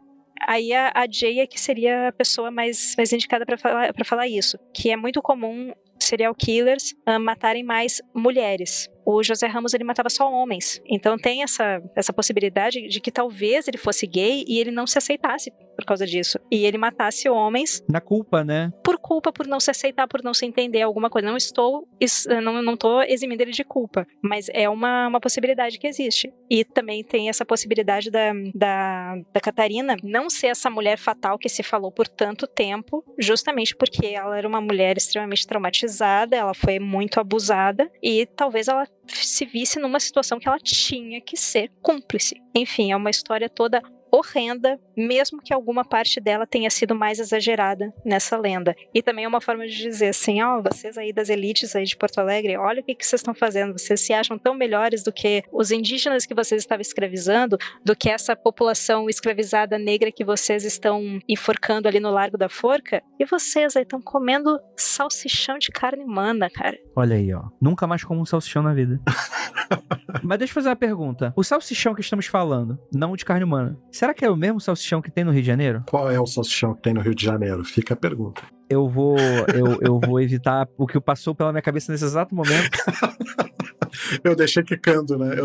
aí a Jay é que seria a pessoa mais indicada para falar isso, que é muito comum serial killers matarem mais mulheres. O José Ramos, ele matava só homens. Então tem essa possibilidade de que talvez ele fosse gay e ele não se aceitasse por causa disso. E ele matasse homens... Na culpa, né? Por culpa, por não se aceitar, por não se entender alguma coisa. Não estou eximindo ele de culpa. Mas é uma possibilidade que existe. E também tem essa possibilidade da Catarina não ser essa mulher fatal que se falou por tanto tempo, justamente porque ela era uma mulher extremamente traumatizada, ela foi muito abusada e talvez ela se visse numa situação que ela tinha que ser cúmplice. Enfim, é uma história toda horrenda, mesmo que alguma parte dela tenha sido mais exagerada nessa lenda. E também é uma forma de dizer assim, vocês aí das elites aí de Porto Alegre, olha o que vocês estão fazendo, vocês se acham tão melhores do que os indígenas que vocês estavam escravizando, do que essa população escravizada negra que vocês estão enforcando ali no Largo da Forca, e vocês aí estão comendo salsichão de carne humana, cara. Olha aí, nunca mais como um salsichão na vida. Mas deixa eu fazer uma pergunta. O salsichão que estamos falando, não de carne humana, será que é o mesmo salsichão que tem no Rio de Janeiro? Qual é o salsichão que tem no Rio de Janeiro? Fica a pergunta. Eu vou evitar o que passou pela minha cabeça nesse exato momento. Eu deixei quicando, né?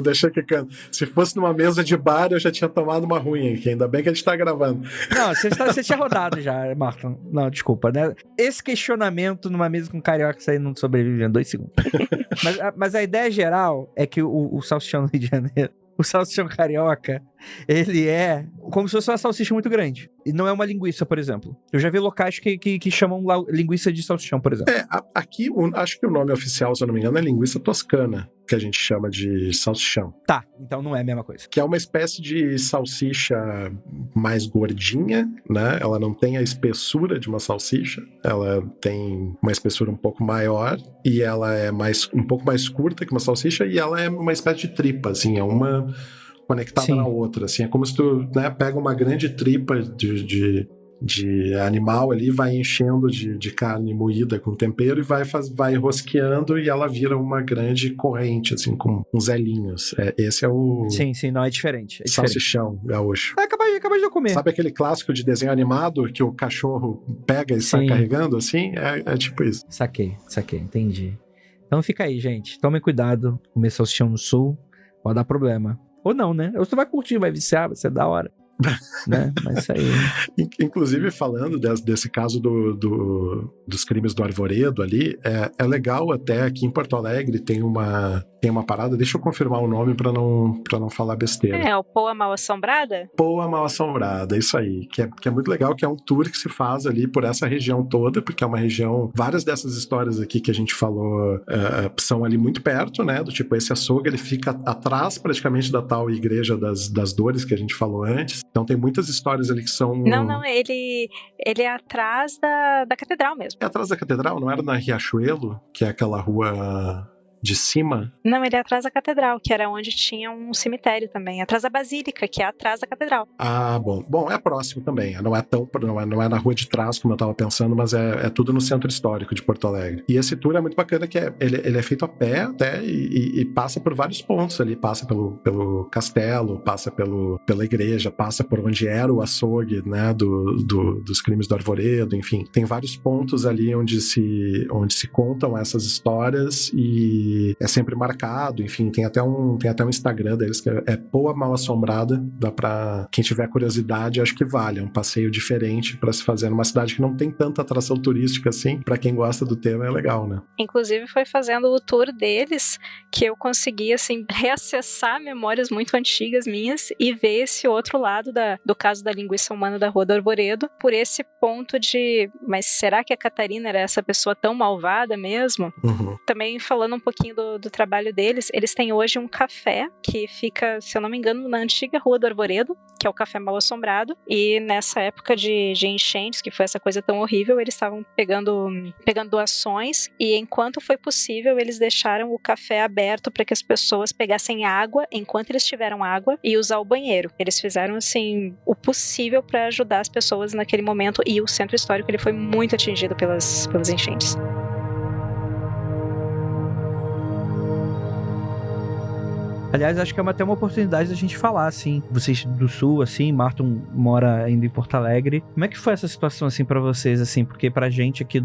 Se fosse numa mesa de bar, eu já tinha tomado uma ruim aqui. Ainda bem que a gente tá gravando. Não, você tinha rodado já, Marlon. Não, desculpa, né? Esse questionamento numa mesa com carioca, isso aí não sobrevive em 2 segundos. mas a ideia geral é que o salsichão do Rio de Janeiro, o salsichão carioca, ele é como se fosse uma salsicha muito grande. E não é uma linguiça, por exemplo. Eu já vi locais que chamam linguiça de salsichão, por exemplo. Aqui, acho que o nome oficial, se eu não me engano, é linguiça toscana, que a gente chama de salsichão. Tá, então não é a mesma coisa. Que é uma espécie de salsicha mais gordinha, né? Ela não tem a espessura de uma salsicha, ela tem uma espessura um pouco maior e ela é um pouco mais curta que uma salsicha e ela é uma espécie de tripa, assim, é uma conectada na outra, assim, é como se tu, né, pega uma grande tripa de animal ali, vai enchendo de carne moída com tempero e vai rosqueando e ela vira uma grande corrente, assim, com uns elinhos. Esse é o... Sim, não, é diferente. Salsichão gaúcho. Acabei de comer. Sabe aquele clássico de desenho animado que o cachorro pega e sai carregando, assim? É tipo isso. Saquei, entendi. Então fica aí, gente. Tomem cuidado. Comer salsichão no sul pode dar problema. Ou não, né? Ou você vai curtir, vai viciar, vai ser da hora. Né? Mas isso aí. Inclusive, falando desse caso dos crimes do Arvoredo ali, é legal até aqui em Porto Alegre tem uma parada, deixa eu confirmar o nome pra não falar besteira. É o Poa Mal Assombrada? Poa Mal Assombrada, isso aí, que é muito legal, que é um tour que se faz ali por essa região toda, porque é uma região, várias dessas histórias aqui que a gente falou são ali muito perto, né, do tipo, esse açougue, ele fica atrás praticamente da tal igreja das dores que a gente falou antes, então tem muitas histórias ali que são... Não, ele é atrás da catedral mesmo. É atrás da catedral? Não era na Riachuelo, que é aquela rua... de cima? Não, ele é atrás da catedral, que era onde tinha um cemitério também. Atrás da basílica, que é atrás da catedral. Ah, bom. Bom, é próximo também. Não é na rua de trás, como eu estava pensando, mas é tudo no centro histórico de Porto Alegre. E esse tour é muito bacana, que ele é feito a pé até e passa por vários pontos ali. Passa pelo castelo, passa pela igreja, passa por onde era o açougue, né, dos crimes do Arvoredo, enfim. Tem vários pontos ali onde se contam essas histórias e é sempre marcado, enfim. Tem até um Instagram deles que é Poa Mal Assombrada. Dá pra quem tiver curiosidade, acho que vale. É um passeio diferente para se fazer numa cidade que não tem tanta atração turística assim. Para quem gosta do tema, é legal, né? Inclusive, foi fazendo o tour deles que eu consegui, assim, reacessar memórias muito antigas minhas e ver esse outro lado do caso da linguiça humana da Rua do Arvoredo, por esse ponto de, mas será que a Catarina era essa pessoa tão malvada mesmo? Uhum. Também falando um pouquinho do trabalho deles, eles têm hoje um café que fica, se eu não me engano, na antiga Rua do Arvoredo, que é o Café Mal Assombrado, e nessa época de enchentes, que foi essa coisa tão horrível, eles estavam pegando doações, e enquanto foi possível, eles deixaram o café aberto para que as pessoas pegassem água enquanto eles tiveram água e usar o banheiro. Eles fizeram, assim, o possível para ajudar as pessoas naquele momento, e o centro histórico ele foi muito atingido pelas enchentes. Aliás, acho que é até uma oportunidade da gente falar, assim, vocês do Sul, assim, Marton mora ainda em Porto Alegre. Como é que foi essa situação, assim, pra vocês, assim? Porque pra gente aqui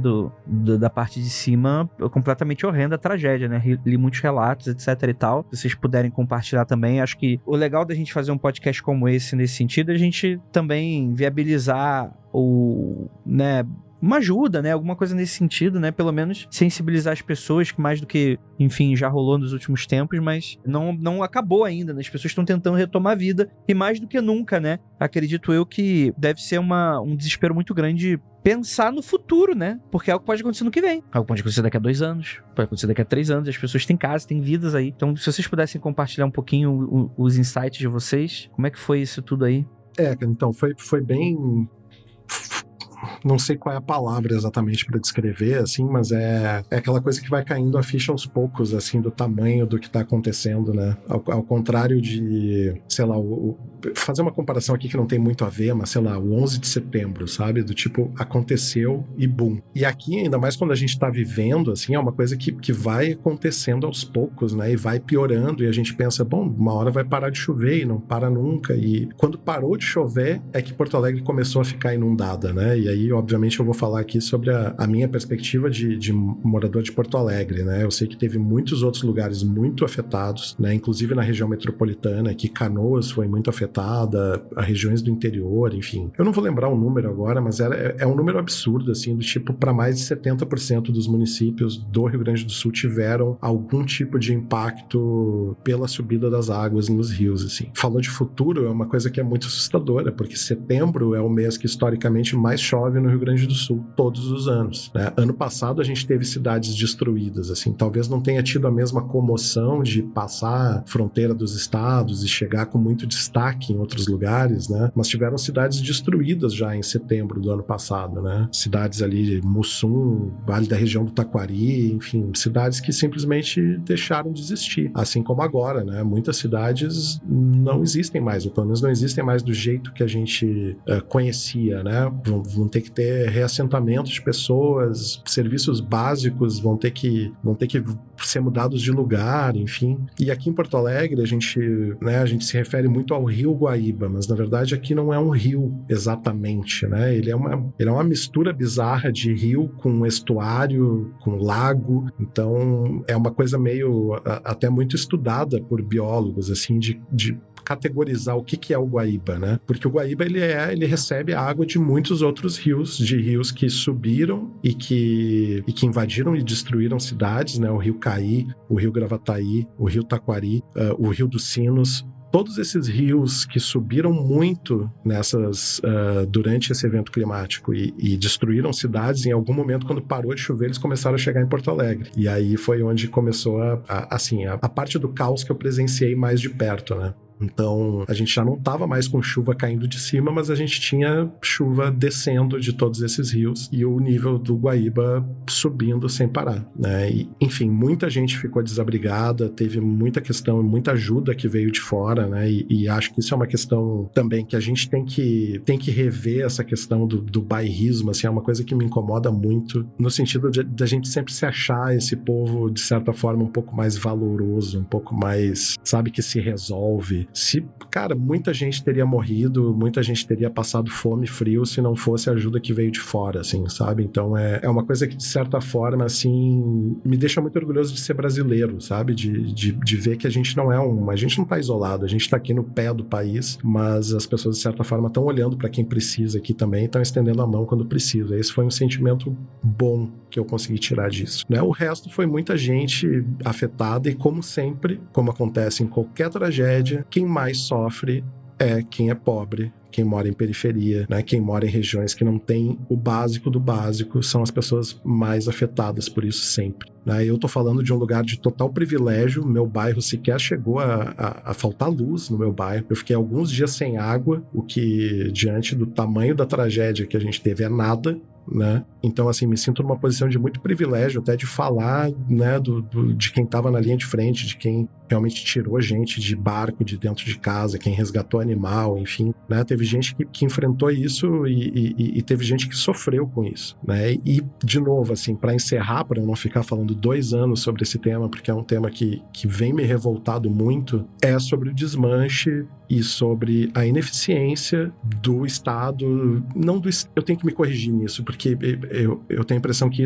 da parte de cima, é completamente horrenda a tragédia, né? Li muitos relatos, etc e tal. Se vocês puderem compartilhar também, acho que o legal da gente fazer um podcast como esse, nesse sentido, é a gente também viabilizar né, uma ajuda, né? Alguma coisa nesse sentido, né? Pelo menos sensibilizar as pessoas, que mais do que, enfim, já rolou nos últimos tempos, mas não acabou ainda, né? As pessoas estão tentando retomar a vida, e mais do que nunca, né? Acredito eu que deve ser um desespero muito grande pensar no futuro, né? Porque algo pode acontecer no que vem. Algo pode acontecer daqui a 2 anos, pode acontecer daqui a 3 anos, as pessoas têm casa, têm vidas aí. Então, se vocês pudessem compartilhar um pouquinho os insights de vocês, como é que foi isso tudo aí? Então, foi bem... Não sei qual é a palavra exatamente para descrever, assim, mas é aquela coisa que vai caindo a ficha aos poucos, assim, do tamanho do que tá acontecendo, né? Ao contrário de, sei lá, fazer uma comparação aqui que não tem muito a ver, mas, sei lá, o 11 de setembro, sabe? Do tipo, aconteceu e bum. E aqui, ainda mais quando a gente tá vivendo, assim, é uma coisa que vai acontecendo aos poucos, né? E vai piorando, e a gente pensa, bom, uma hora vai parar de chover, e não para nunca. E quando parou de chover, é que Porto Alegre começou a ficar inundada, né? E aí, obviamente, eu vou falar aqui sobre a minha perspectiva de morador de Porto Alegre, né? Eu sei que teve muitos outros lugares muito afetados, né? Inclusive na região metropolitana, que Canoas foi muito afetada, as regiões do interior, enfim. Eu não vou lembrar o número agora, mas é um número absurdo, assim, do tipo, para mais de 70% dos municípios do Rio Grande do Sul tiveram algum tipo de impacto pela subida das águas nos rios, assim. Falou de futuro, é uma coisa que é muito assustadora, porque setembro é o mês que historicamente mais chove no Rio Grande do Sul todos os anos, né? Ano passado a gente teve cidades destruídas, assim, talvez não tenha tido a mesma comoção de passar a fronteira dos estados e chegar com muito destaque em outros lugares, né? Mas tiveram cidades destruídas já em setembro do ano passado, né? Cidades ali, Mussum, Vale da região do Taquari, enfim, cidades que simplesmente deixaram de existir, assim como agora, né? Muitas cidades não existem mais, ou pelo menos não existem mais do jeito que a gente conhecia, né? Vão ter que ter reassentamento de pessoas, serviços básicos vão ter que ser mudados de lugar, enfim. E aqui em Porto Alegre a gente se refere muito ao Rio Guaíba, mas na verdade aqui não é um rio exatamente, né? Ele é uma mistura bizarra de rio com estuário, com lago. Então é uma coisa meio até muito estudada por biólogos, assim, de categorizar o que é o Guaíba, né? Porque o Guaíba ele recebe a água de muitos outros rios, de rios que subiram e que invadiram e destruíram cidades, né? O Rio Caí, o Rio Gravataí, o Rio Taquari, o Rio dos Sinos. Todos esses rios que subiram muito durante esse evento climático e destruíram cidades, em algum momento, quando parou de chover, eles começaram a chegar em Porto Alegre. E aí foi onde começou a parte do caos que eu presenciei mais de perto, né? Então, a gente já não estava mais com chuva caindo de cima, mas a gente tinha chuva descendo de todos esses rios e o nível do Guaíba subindo sem parar, né? E, enfim, muita gente ficou desabrigada, teve muita questão, muita ajuda que veio de fora, né? E acho que isso é uma questão também que a gente tem que rever essa questão do bairrismo, assim, é uma coisa que me incomoda muito, no sentido de a gente sempre se achar esse povo, de certa forma, um pouco mais valoroso, um pouco mais, sabe, que se resolve. Cara, muita gente teria morrido, muita gente teria passado fome e frio se não fosse a ajuda que veio de fora, assim, sabe? Então é uma coisa que, de certa forma, assim, me deixa muito orgulhoso de ser brasileiro, sabe? De ver que a gente não tá isolado, a gente tá aqui no pé do país, mas as pessoas, de certa forma, estão olhando para quem precisa aqui também, estão estendendo a mão quando precisa. Esse foi um sentimento bom que eu consegui tirar disso, né? O resto foi muita gente afetada e, como sempre, como acontece em qualquer tragédia, quem mais sofre é quem é pobre, quem mora em periferia, né? Quem mora em regiões que não tem o básico do básico, são as pessoas mais afetadas por isso sempre, né? Eu tô falando de um lugar de total privilégio, meu bairro sequer chegou a faltar luz no meu bairro, eu fiquei alguns dias sem água, o que, diante do tamanho da tragédia que a gente teve, é nada, né? Então, assim, me sinto numa posição de muito privilégio até de falar, né, de quem estava na linha de frente, de quem realmente tirou gente de barco de dentro de casa, quem resgatou animal, enfim, né? Teve gente que enfrentou isso e teve gente que sofreu com isso, né? E, de novo, assim, para encerrar, para eu não ficar falando 2 anos sobre esse tema, porque é um tema que vem me revoltado muito, é sobre o desmanche e sobre a ineficiência do Estado, eu tenho que me corrigir nisso, porque eu tenho a impressão que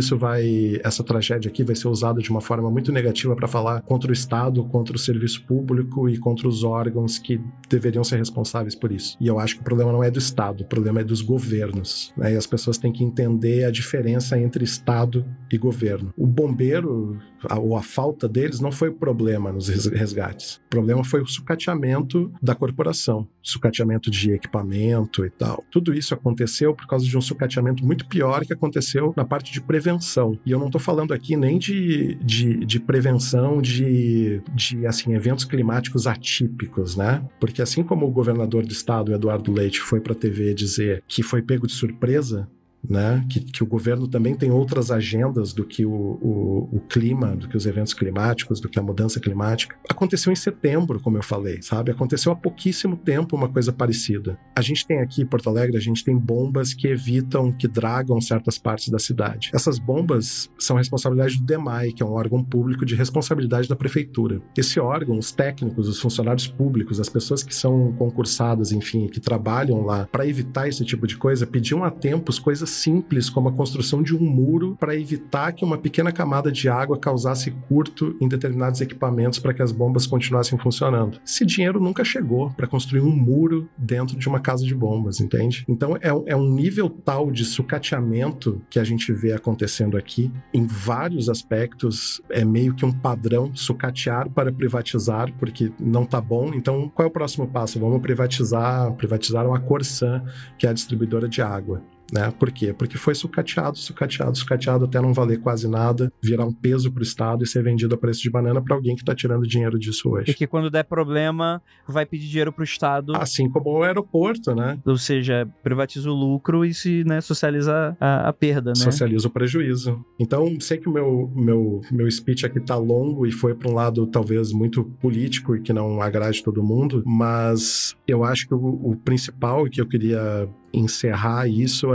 essa tragédia aqui vai ser usada de uma forma muito negativa para falar contra o Estado, contra o serviço público e contra os órgãos que deveriam ser responsáveis por isso. E eu acho que o problema não é do Estado, o problema é dos governos, né? E as pessoas têm que entender a diferença entre Estado e governo. O bombeiro, ou a falta deles, não foi o problema nos resgates. O problema foi o sucateamento da corporação, sucateamento de equipamento e tal. Tudo isso aconteceu por causa de um sucateamento muito pior que aconteceu na parte de prevenção. E eu não estou falando aqui nem de prevenção de assim, eventos climáticos atípicos, né? Porque assim como o governador do estado, Eduardo Leite, foi para a TV dizer que foi pego de surpresa, né? Que o governo também tem outras agendas do que o clima, do que os eventos climáticos, do que a mudança climática. Aconteceu em setembro, como eu falei, sabe? Aconteceu há pouquíssimo tempo uma coisa parecida. A gente tem aqui em Porto Alegre, a gente tem bombas que dragam certas partes da cidade. Essas bombas são responsabilidade do DEMAI, que é um órgão público de responsabilidade da prefeitura. Esse órgão, os técnicos, os funcionários públicos, as pessoas que são concursadas, enfim, que trabalham lá para evitar esse tipo de coisa, pediam há tempos coisas simples como a construção de um muro para evitar que uma pequena camada de água causasse curto em determinados equipamentos para que as bombas continuassem funcionando. Esse dinheiro nunca chegou para construir um muro dentro de uma casa de bombas, entende? Então é um nível tal de sucateamento que a gente vê acontecendo aqui em vários aspectos. É meio que um padrão, sucatear para privatizar, porque não tá bom. Então qual é o próximo passo? Vamos privatizar uma Corsan, que é a distribuidora de água. Né? Por quê? Porque foi sucateado até não valer quase nada, virar um peso para o Estado e ser vendido a preço de banana para alguém que está tirando dinheiro disso hoje. E que quando der problema, vai pedir dinheiro para o Estado. Assim como o aeroporto, né? Ou seja, privatiza o lucro e se, né, socializa a perda, né? Socializa o prejuízo. Então, sei que o meu speech aqui tá longo e foi para um lado talvez muito político e que não agrade todo mundo, mas eu acho que o principal que eu queria encerrar isso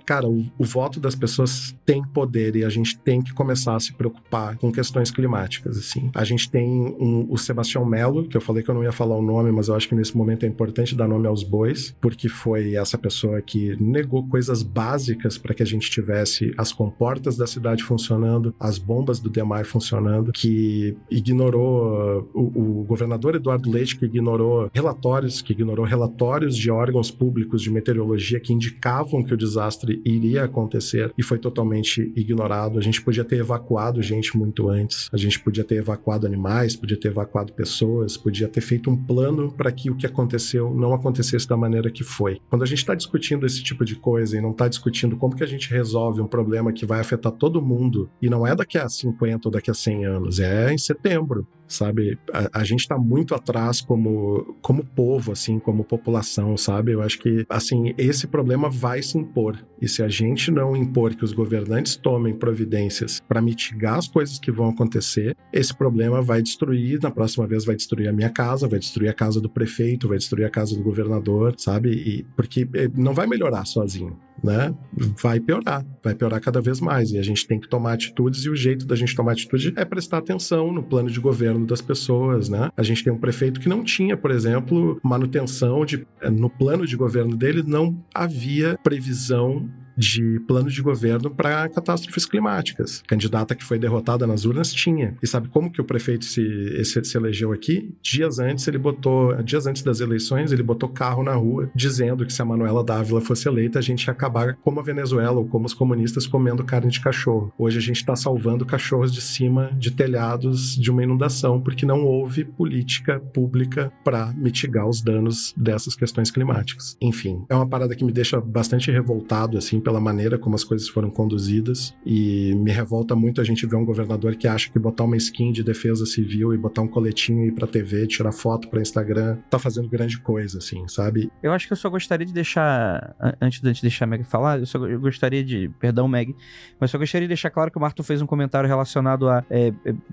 cara, o voto das pessoas tem poder e a gente tem que começar a se preocupar com questões climáticas, assim. A gente tem o Sebastião Melo, que eu falei que eu não ia falar o nome, mas eu acho que nesse momento é importante dar nome aos bois, porque foi essa pessoa que negou coisas básicas para que a gente tivesse as comportas da cidade funcionando, as bombas do DEMAI funcionando, que ignorou o governador Eduardo Leite, que ignorou relatórios de órgãos públicos de meteorologia que indicavam que o desastre iria acontecer e foi totalmente ignorado. A gente podia ter evacuado gente muito antes, a gente podia ter evacuado animais, podia ter evacuado pessoas, podia ter feito um plano para que o que aconteceu não acontecesse da maneira que foi. Quando a gente está discutindo esse tipo de coisa e não está discutindo como que a gente resolve um problema que vai afetar todo mundo, e não é daqui a 50 ou daqui a 100 anos, é em setembro. sabe? A gente tá muito atrás como povo, assim, como população, sabe? Eu acho que, assim, esse problema vai se impor. E se a gente não impor que os governantes tomem providências para mitigar as coisas que vão acontecer, esse problema vai destruir, na próxima vez vai destruir a minha casa, vai destruir a casa do prefeito, vai destruir a casa do governador, sabe? Porque não vai melhorar sozinho, né? Vai piorar cada vez mais, e a gente tem que tomar atitudes, e o jeito da gente tomar atitude é prestar atenção no plano de governo das pessoas, né? A gente tem um prefeito que não tinha, por exemplo, manutenção no plano de governo dele não havia previsão de plano de governo para catástrofes climáticas. A candidata que foi derrotada nas urnas tinha. E sabe como que o prefeito se elegeu aqui? Dias antes das eleições, ele botou carro na rua dizendo que se a Manuela Dávila fosse eleita, a gente ia acabar como a Venezuela ou como os comunistas comendo carne de cachorro. Hoje a gente está salvando cachorros de cima de telhados de uma inundação porque não houve política pública para mitigar os danos dessas questões climáticas. Enfim, é uma parada que me deixa bastante revoltado, assim, pela maneira como as coisas foram conduzidas, e me revolta muito a gente ver um governador que acha que botar uma skin de defesa civil e botar um coletinho e ir pra TV, tirar foto pra Instagram, tá fazendo grande coisa, assim, sabe? Eu acho que eu só gostaria de deixar, antes de deixar a Meg falar, eu gostaria de, perdão, Meg, mas só gostaria de deixar claro que o Marton fez um comentário relacionado a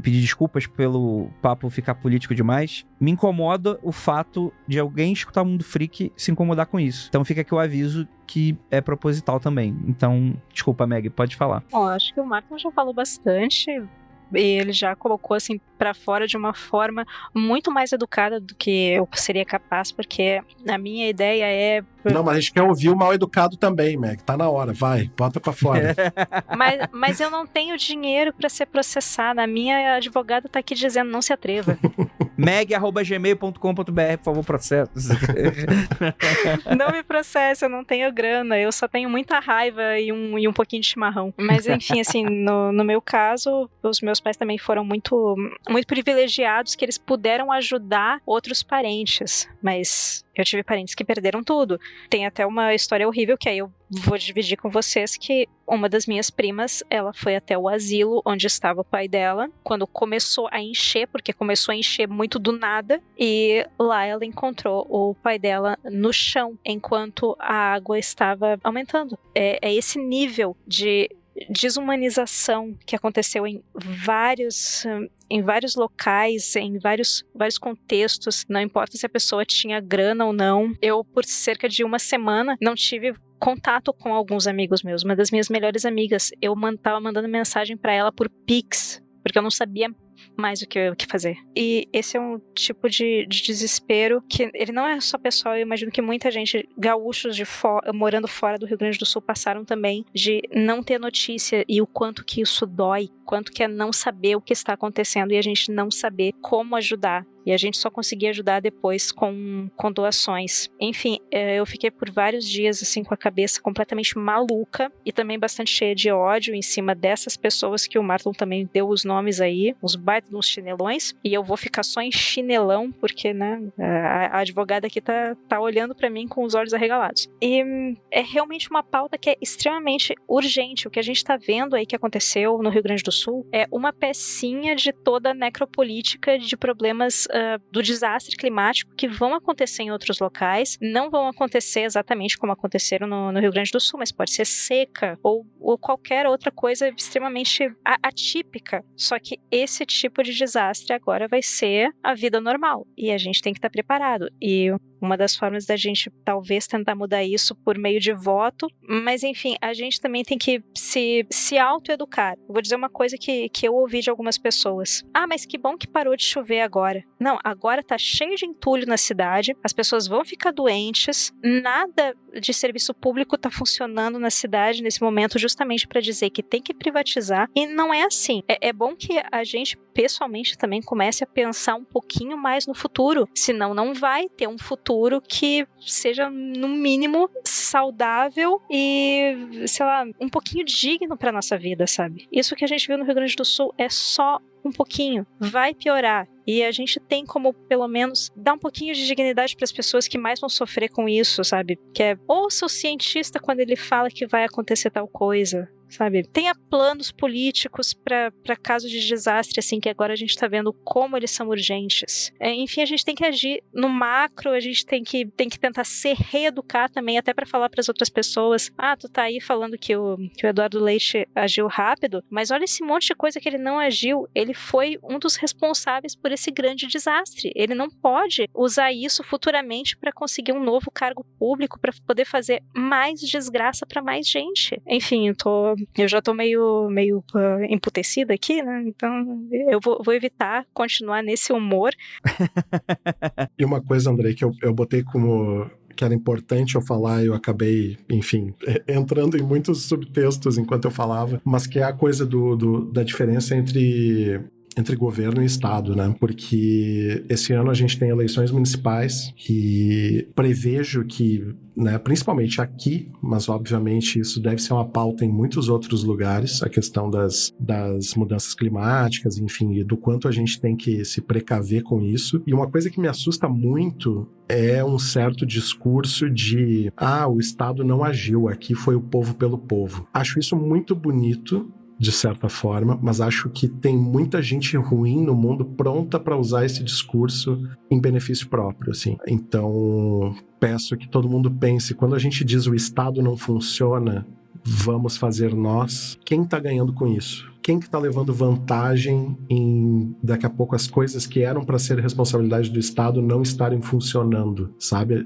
pedir desculpas pelo papo ficar político demais. Me incomoda o fato de alguém escutar o Mundo Freak se incomodar com isso. Então fica aqui o aviso que é proposital também. Então, desculpa, Meg, pode falar. Bom, acho que o Marton já falou bastante. E ele já colocou assim pra fora de uma forma muito mais educada do que eu seria capaz, porque a minha ideia é... Não, mas a gente quer ouvir o mal educado também, Meg. Tá na hora, vai, bota pra fora. mas eu não tenho dinheiro pra ser processada. A minha advogada tá aqui dizendo, não se atreva. meg@gmail.com.br, por favor, processo. Não me processe, eu não tenho grana, eu só tenho muita raiva e um pouquinho de chimarrão. Mas enfim, assim, no meu caso, os meus pais também foram muito privilegiados, que eles puderam ajudar outros parentes, mas eu tive parentes que perderam tudo. Tem até uma história horrível que aí eu vou dividir com vocês, que uma das minhas primas, ela foi até o asilo onde estava o pai dela, quando começou a encher, porque começou a encher muito do nada, e lá ela encontrou o pai dela no chão, enquanto a água estava aumentando. É esse nível de desumanização que aconteceu em vários locais, em vários contextos. Não importa se a pessoa tinha grana ou não. Eu, por cerca de uma semana, não tive contato com alguns amigos meus. Uma das minhas melhores amigas, eu tava mandando mensagem pra ela por Pix, porque eu não sabia mais o que fazer. E esse é um tipo de desespero que ele não é só pessoal. Eu imagino que muita gente, gaúchos morando fora do Rio Grande do Sul, passaram também de não ter notícia, e o quanto que isso dói, quanto que é não saber o que está acontecendo e a gente não saber como ajudar. E a gente só conseguia ajudar depois com doações. Enfim, eu fiquei por vários dias assim com a cabeça completamente maluca e também bastante cheia de ódio em cima dessas pessoas que o Marton também deu os nomes aí, os baitas dos chinelões. E eu vou ficar só em chinelão porque, né, a advogada aqui tá olhando pra mim com os olhos arregalados. E é realmente uma pauta que é extremamente urgente. O que a gente tá vendo aí que aconteceu no Rio Grande do Sul é uma pecinha de toda a necropolítica de problemas do desastre climático que vão acontecer em outros locais. Não vão acontecer exatamente como aconteceram no Rio Grande do Sul, mas pode ser seca ou qualquer outra coisa extremamente atípica. Só que esse tipo de desastre agora vai ser a vida normal e a gente tem que estar preparado. E uma das formas da gente talvez tentar mudar isso por meio de voto, mas enfim, a gente também tem que se autoeducar. Eu vou dizer uma coisa que eu ouvi de algumas pessoas. Ah, mas que bom que parou de chover agora. Não, agora tá cheio de entulho na cidade, as pessoas vão ficar doentes, nada de serviço público tá funcionando na cidade nesse momento, justamente para dizer que tem que privatizar, e não é assim. É bom que a gente pessoalmente também comece a pensar um pouquinho mais no futuro, senão não vai ter um futuro que seja no mínimo saudável e, sei lá, um pouquinho digno para nossa vida, sabe? Isso que a gente viu no Rio Grande do Sul é só um pouquinho, vai piorar. e a gente tem como, pelo menos, dar um pouquinho de dignidade para as pessoas que mais vão sofrer com isso, sabe? Que é, ouça o cientista quando ele fala que vai acontecer tal coisa, sabe? Tenha planos políticos para casos de desastre, assim, que agora a gente tá vendo como eles são urgentes. Enfim, a gente tem que agir no macro, a gente tem que tentar se reeducar também, até para falar para as outras pessoas, tu tá aí falando que o Eduardo Leite agiu rápido, mas olha esse monte de coisa que ele não agiu, ele foi um dos responsáveis por esse grande desastre. Ele não pode usar isso futuramente para conseguir um novo cargo público, para poder fazer mais desgraça para mais gente. Enfim, eu já tô meio emputecida aqui, né? Então eu vou evitar continuar nesse humor. E uma coisa, Andrei, que eu botei como que era importante eu falar, eu acabei, enfim, entrando em muitos subtextos enquanto eu falava, mas que é a coisa da diferença entre governo e Estado, né? Porque esse ano a gente tem eleições municipais e prevejo que, né, principalmente aqui, mas obviamente isso deve ser uma pauta em muitos outros lugares, a questão das mudanças climáticas, enfim, e do quanto a gente tem que se precaver com isso. E uma coisa que me assusta muito é um certo discurso de o Estado não agiu, aqui foi o povo pelo povo. Acho isso muito bonito, de certa forma, mas acho que tem muita gente ruim no mundo pronta para usar esse discurso em benefício próprio, assim. Então, peço que todo mundo pense, quando a gente diz o Estado não funciona, vamos fazer nós, quem está ganhando com isso? Quem que está levando vantagem em, daqui a pouco, as coisas que eram para ser responsabilidade do Estado não estarem funcionando, sabe?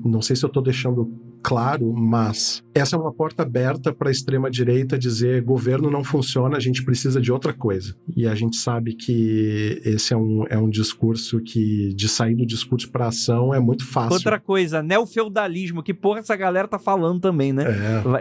Não sei se eu estou deixando claro, mas essa é uma porta aberta para a extrema-direita dizer governo não funciona, a gente precisa de outra coisa. E a gente sabe que esse é um discurso que, de sair do discurso para ação, é muito fácil. Outra coisa, neofeudalismo, que porra essa galera tá falando também, né?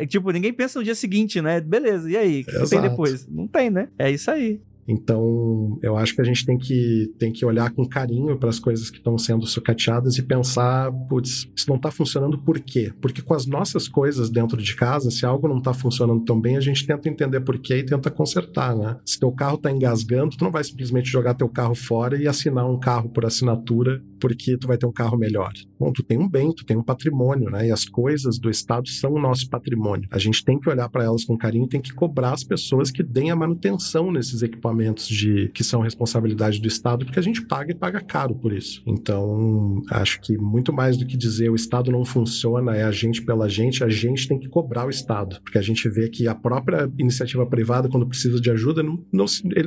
Tipo, ninguém pensa no dia seguinte, né? Beleza, e aí? O que tem depois? Não tem, né? É isso aí. Então, eu acho que a gente tem que olhar com carinho para as coisas que estão sendo sucateadas e pensar, putz, isso não está funcionando por quê? Porque com as nossas coisas dentro de casa, se algo não está funcionando tão bem, a gente tenta entender por quê e tenta consertar, né? Se teu carro está engasgando, tu não vai simplesmente jogar teu carro fora e assinar um carro por assinatura porque tu vai ter um carro melhor. Bom, tu tem um bem, tu tem um patrimônio, né? E as coisas do Estado são o nosso patrimônio. A gente tem que olhar para elas com carinho e tem que cobrar as pessoas que deem a manutenção nesses equipamentos que são responsabilidade do Estado, porque a gente paga e paga caro por isso. Então, acho que muito mais do que dizer o Estado não funciona, é a gente pela gente, a gente tem que cobrar o Estado, porque a gente vê que a própria iniciativa privada, quando precisa de ajuda,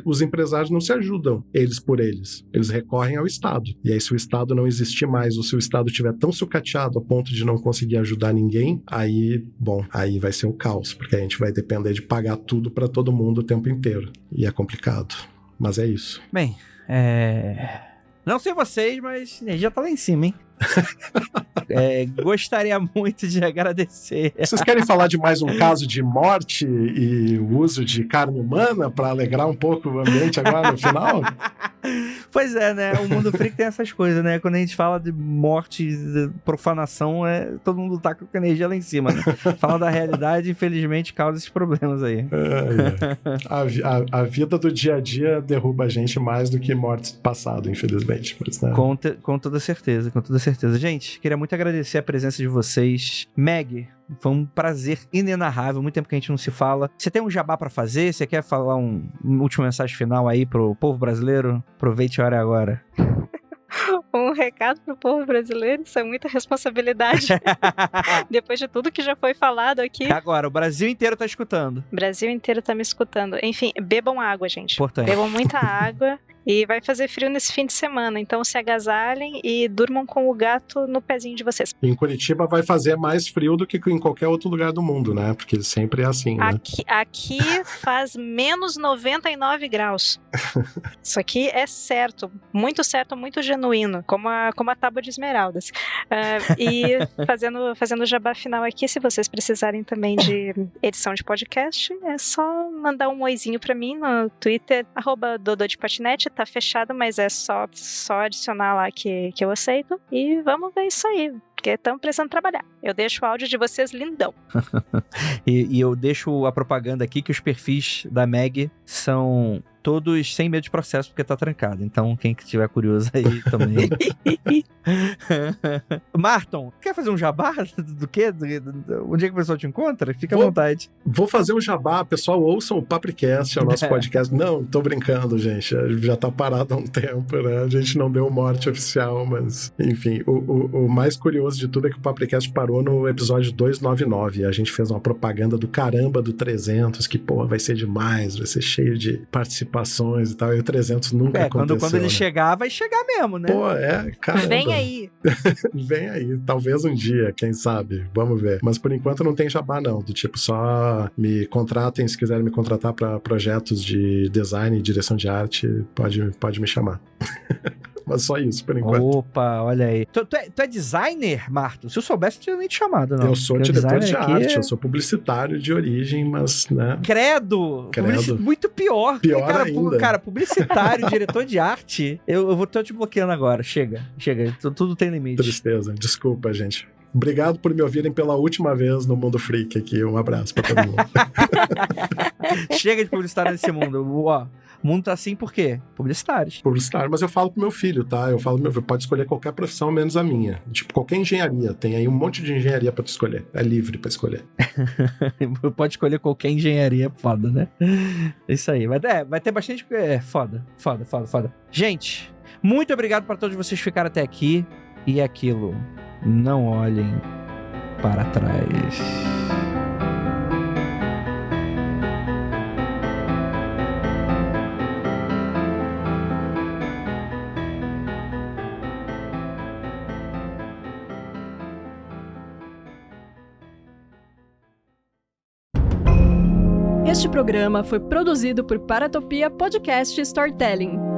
os empresários não se ajudam eles por eles, eles recorrem ao Estado. E aí, se o Estado não existir mais, ou se o Estado estiver tão sucateado a ponto de não conseguir ajudar ninguém, aí vai ser o caos, porque a gente vai depender de pagar tudo para todo mundo o tempo inteiro. E é complicado. Mas é isso. Bem, não sei vocês, mas a energia tá lá em cima, hein? Gostaria muito de agradecer. Vocês querem falar de mais um caso de morte e o uso de carne humana para alegrar um pouco o ambiente agora no final? Pois é, né? O mundo freak tem essas coisas, né? Quando a gente fala de morte, de profanação, todo mundo tá com a energia lá em cima, né? Fala da realidade, infelizmente, causa esses problemas aí. A vida do dia a dia derruba a gente mais do que morte do passado, infelizmente. Mas, né? Com toda certeza, com toda certeza. Gente, queria muito agradecer a presença de vocês. Meg, foi um prazer inenarrável, muito tempo que a gente não se fala. Você tem um jabá pra fazer? Você quer falar uma última mensagem final aí pro povo brasileiro? Aproveite a hora agora. Um recado pro povo brasileiro, isso é muita responsabilidade. Depois de tudo que já foi falado aqui. Agora, o Brasil inteiro tá escutando. O Brasil inteiro tá me escutando. Enfim, bebam água, gente. Importante. Bebam muita água. E vai fazer frio nesse fim de semana, então se agasalhem e durmam com o gato no pezinho de vocês. Em Curitiba vai fazer mais frio do que em qualquer outro lugar do mundo, né? Porque sempre é assim, né? Aqui faz menos 99 graus. Isso aqui é certo, muito genuíno, como a tábua de esmeraldas. E fazendo o jabá final aqui, se vocês precisarem também de edição de podcast, é só mandar um oizinho pra mim no Twitter, @dodô_de_patinete. Tá fechado, mas é só adicionar lá que eu aceito. E vamos ver isso aí. porque estamos precisando trabalhar. Eu deixo o áudio de vocês lindão. E eu deixo a propaganda aqui que os perfis da Meg são todos sem medo de processo, porque tá trancado. Então, quem que tiver curioso aí também. Marton, quer fazer um jabá do quê? Onde é que o pessoal te encontra? Fica à vontade. Vou fazer um jabá. Pessoal, ouçam o Papricast, é o nosso podcast. Não, tô brincando, gente. Já tá parado há um tempo, né? A gente não deu morte oficial, mas... Enfim, o mais curioso de tudo é que o Papricast parou no episódio 299. A gente fez uma propaganda do caramba do 300, que, pô, vai ser demais, vai ser cheio de participações e tal, e o 300 nunca aconteceu. Quando ele né? chegar, vai chegar mesmo, né? Pô, caramba. Vem aí. Vem aí, talvez um dia, quem sabe, vamos ver. Mas por enquanto não tem jabá não, do tipo, só me contratem, se quiserem me contratar para projetos de design e direção de arte, pode me chamar. Mas só isso, por enquanto. Opa, olha aí. Tu é designer, Marto? Se eu soubesse, eu tinha nem te chamado, não. Eu sou diretor de arte, é... eu sou publicitário de origem, mas, né... Credo! Muito pior. Pior ainda. Cara, publicitário, diretor de arte, eu vou estar te bloqueando agora. Chega. Tudo tem limite. Tristeza. Desculpa, gente. Obrigado por me ouvirem pela última vez no Mundo Freak aqui. Um abraço pra todo mundo. Chega de publicitário nesse mundo. Ó, o mundo tá assim por quê? Publicitários. Publicitário, mas eu falo pro meu filho, tá? Eu falo pro meu filho, pode escolher qualquer profissão menos a minha. Tipo, qualquer engenharia. Tem aí um monte de engenharia pra tu escolher. É livre pra escolher. Pode escolher qualquer engenharia, foda, né? Isso aí. Vai ter bastante... Foda. Gente, muito obrigado para todos vocês que ficaram até aqui. E aquilo, não olhem para trás. Este programa foi produzido por Paratopia Podcast Storytelling.